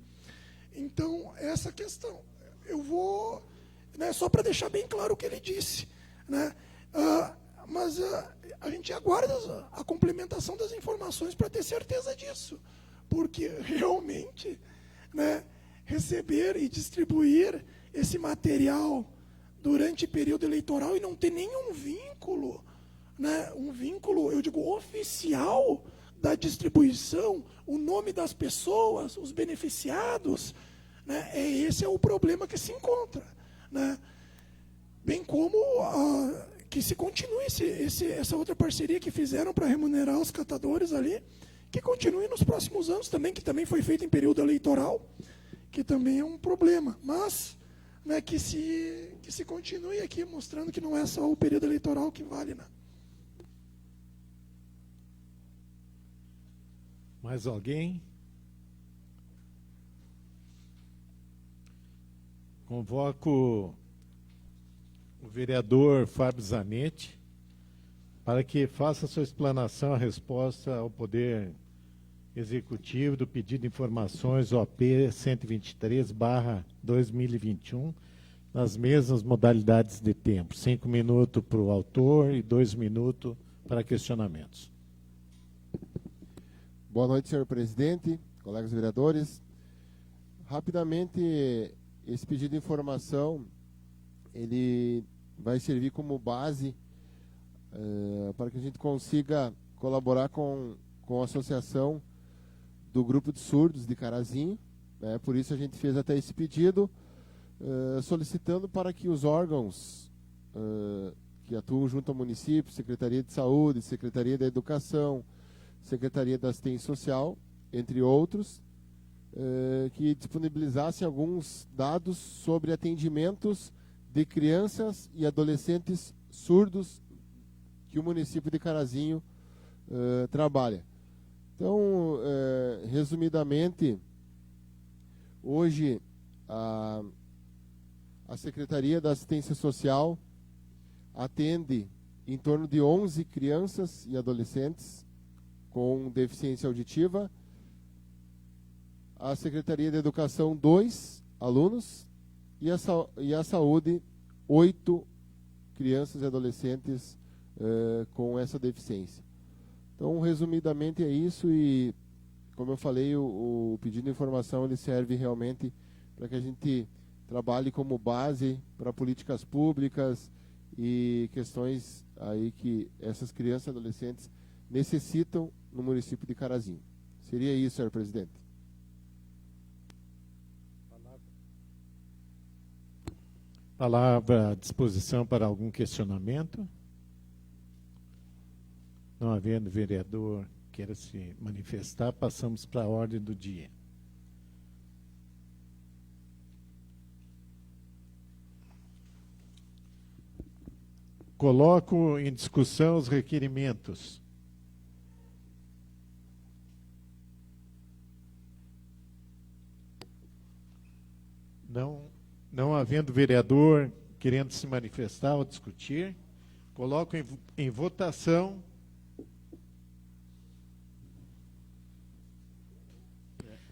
Então, essa questão, eu vou, né, só para deixar bem claro o que ele disse, né, mas a gente aguarda a complementação das informações para ter certeza disso, porque realmente, né, receber e distribuir esse material durante período eleitoral e não ter nenhum vínculo, né, um vínculo, eu digo, oficial da distribuição, o nome das pessoas, os beneficiados, né, esse é o problema que se encontra, né, bem como que se continue essa outra parceria que fizeram para remunerar os catadores ali, que continue nos próximos anos também, que também foi feito em período eleitoral, que também é um problema, mas, né, que se continue aqui mostrando que não é só o período eleitoral que vale, né? Mais alguém? Convoco o vereador Fábio Zanetti para que faça sua explanação a resposta ao Poder Executivo do pedido de informações OP 123/2021, nas mesmas modalidades de tempo. 5 minutos para o autor e 2 minutos para questionamentos. Boa noite, senhor presidente, colegas vereadores. Rapidamente, esse pedido de informação, ele vai servir como base para que a gente consiga colaborar com a associação do Grupo de Surdos de Carazinho, né? Por isso a gente fez até esse pedido, solicitando para que os órgãos que atuam junto ao município, Secretaria de Saúde, Secretaria da Educação, Secretaria da Assistência Social, entre outros, que disponibilizassem alguns dados sobre atendimentos de crianças e adolescentes surdos que o município de Carazinho trabalha. Então, resumidamente, hoje a Secretaria da Assistência Social atende em torno de 11 crianças e adolescentes com deficiência auditiva, a Secretaria de Educação 2 alunos e a Saúde 8 crianças e adolescentes com essa deficiência. Então, resumidamente é isso e, como eu falei, o pedido de informação ele serve realmente para que a gente trabalhe como base para políticas públicas e questões aí que essas crianças e adolescentes necessitam no município de Carazinho. Seria isso, senhor presidente. Palavra à disposição para algum questionamento. Não havendo vereador queira se manifestar, passamos para a ordem do dia. Coloco em discussão os requerimentos. Não havendo vereador querendo se manifestar ou discutir, coloco em votação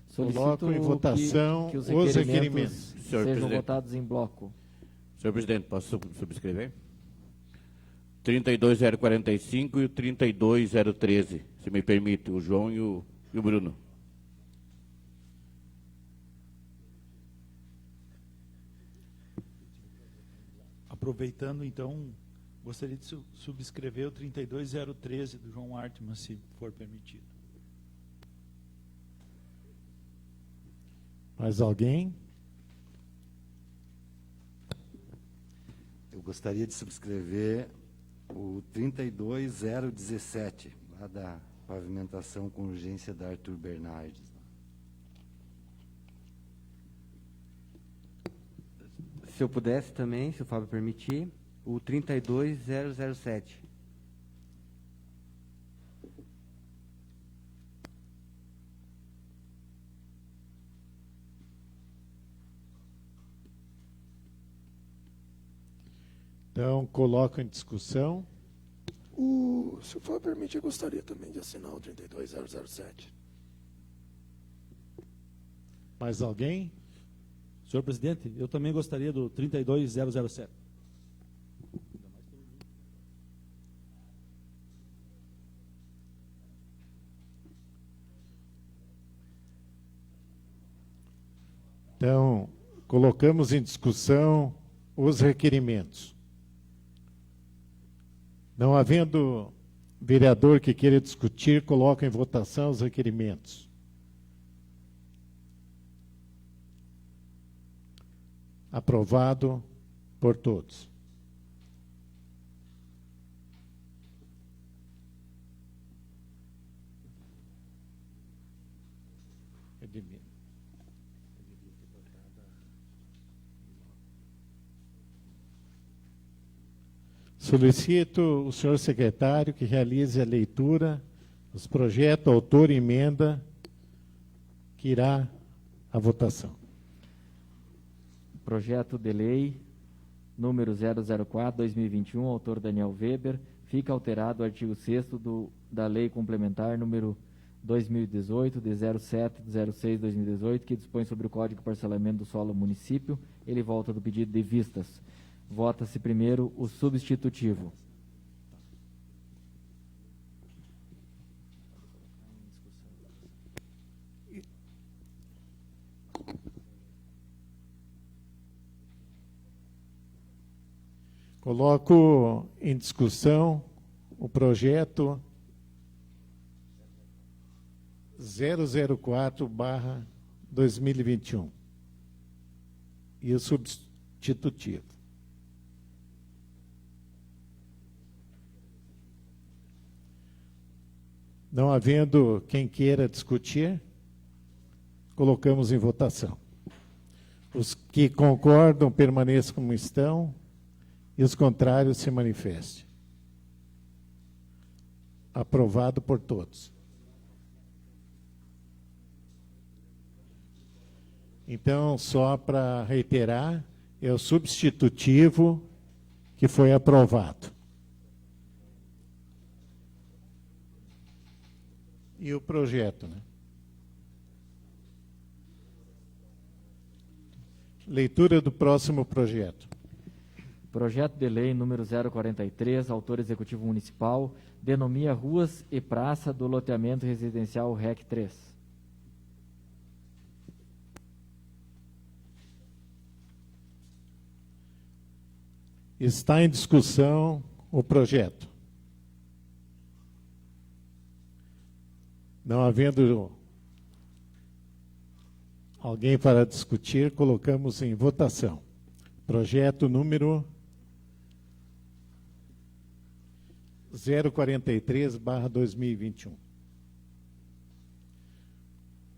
Solicito em votação que os os requerimentos requerimentos. Senhor sejam presidente. votados em bloco. Senhor presidente, posso subscrever? 32045 e o 32013, se me permite, o João e o Bruno. aproveitando, então, gostaria de subscrever o 32013 do João Artman, se for permitido. Mais alguém? Eu gostaria de subscrever o 32017, lá da pavimentação com urgência da Arthur Bernardes. Se eu pudesse também, se o Fábio permitir, o 32007. Então, coloco em discussão. Se o Fábio permitir, eu gostaria também de assinar o 32007. Mais alguém? Senhor presidente, eu também gostaria do 32007. Então, colocamos em discussão os requerimentos. Não havendo vereador que queira discutir, coloca em votação os requerimentos. Aprovado por todos. Solicito o senhor secretário que realize a leitura dos projetos, autor e emenda, que irá à votação. Projeto de lei número 004/2021, autor Daniel Weber, fica alterado o artigo 6º da Lei Complementar número 2018, de 07/06/2018, que dispõe sobre o Código de Parcelamento do Solo Município. Ele volta do pedido de vistas. Vota-se primeiro o substitutivo. Coloco em discussão o projeto 004/2021 e o substitutivo. Não havendo quem queira discutir, colocamos em votação. Os que concordam permaneçam como estão e os contrários se manifestem. Aprovado por todos. Então, só para reiterar, é o substitutivo que foi aprovado. E o projeto, né? Leitura do próximo projeto. Projeto de lei número 043, autor executivo municipal, denomina ruas e praça do loteamento residencial REC 3. Está em discussão o projeto. Não havendo alguém para discutir, colocamos em votação. Projeto número 043/2021.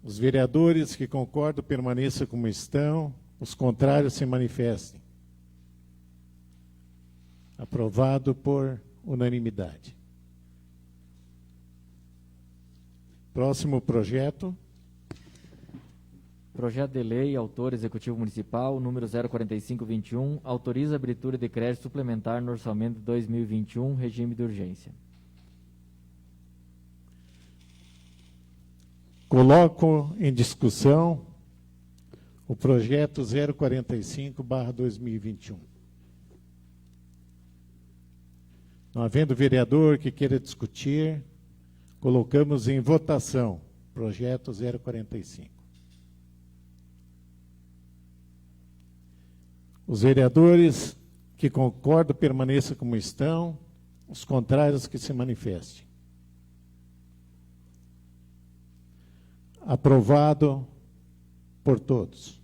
Os vereadores que concordam permaneçam como estão, os contrários se manifestem. Aprovado por unanimidade. Próximo projeto. Projeto de lei, autor executivo municipal, número 045/21, autoriza a abertura de crédito suplementar no orçamento de 2021, regime de urgência. Coloco em discussão o projeto 045/2021. Não havendo vereador que queira discutir, colocamos em votação projeto 045. Os vereadores que concordam permaneçam como estão, os contrários que se manifestem. Aprovado por todos.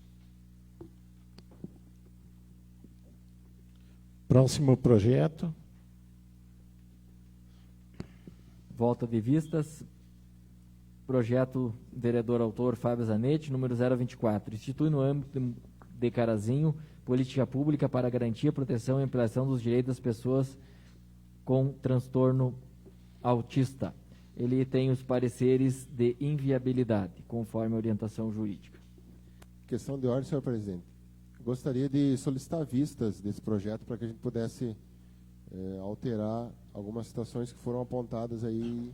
Próximo projeto. Volta de vistas. Projeto vereador autor Fábio Zanetti, número 024. Institui no âmbito de Carazinho política pública para garantia, proteção e ampliação dos direitos das pessoas com transtorno autista. Ele tem os pareceres de inviabilidade, conforme a orientação jurídica. Questão de ordem, senhor presidente. Gostaria de solicitar vistas desse projeto para que a gente pudesse alterar algumas situações que foram apontadas aí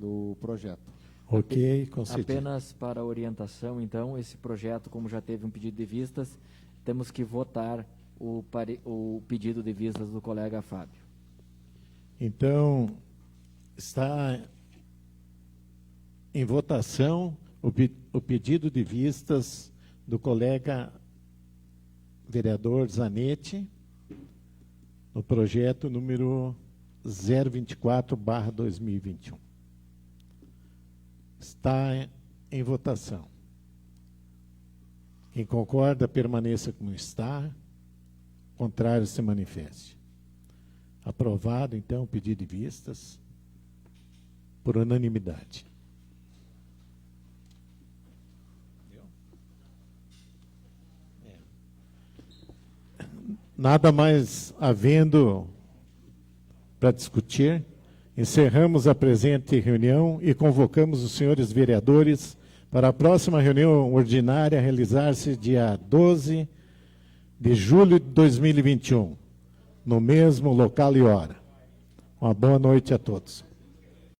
no projeto. Ok, concedido. Apenas para orientação, então, esse projeto, como já teve um pedido de vistas, temos que votar o pedido de vistas do colega Fábio. Então, está em votação o pedido de vistas do colega vereador Zanetti, no projeto número 024/2021. Está em votação. Quem concorda, permaneça como está. Contrário, se manifeste. Aprovado, então, o pedido de vistas por unanimidade. Nada mais havendo para discutir, encerramos a presente reunião e convocamos os senhores vereadores para a próxima reunião ordinária a realizar-se dia 12 de julho de 2021, no mesmo local e hora. Uma boa noite a todos.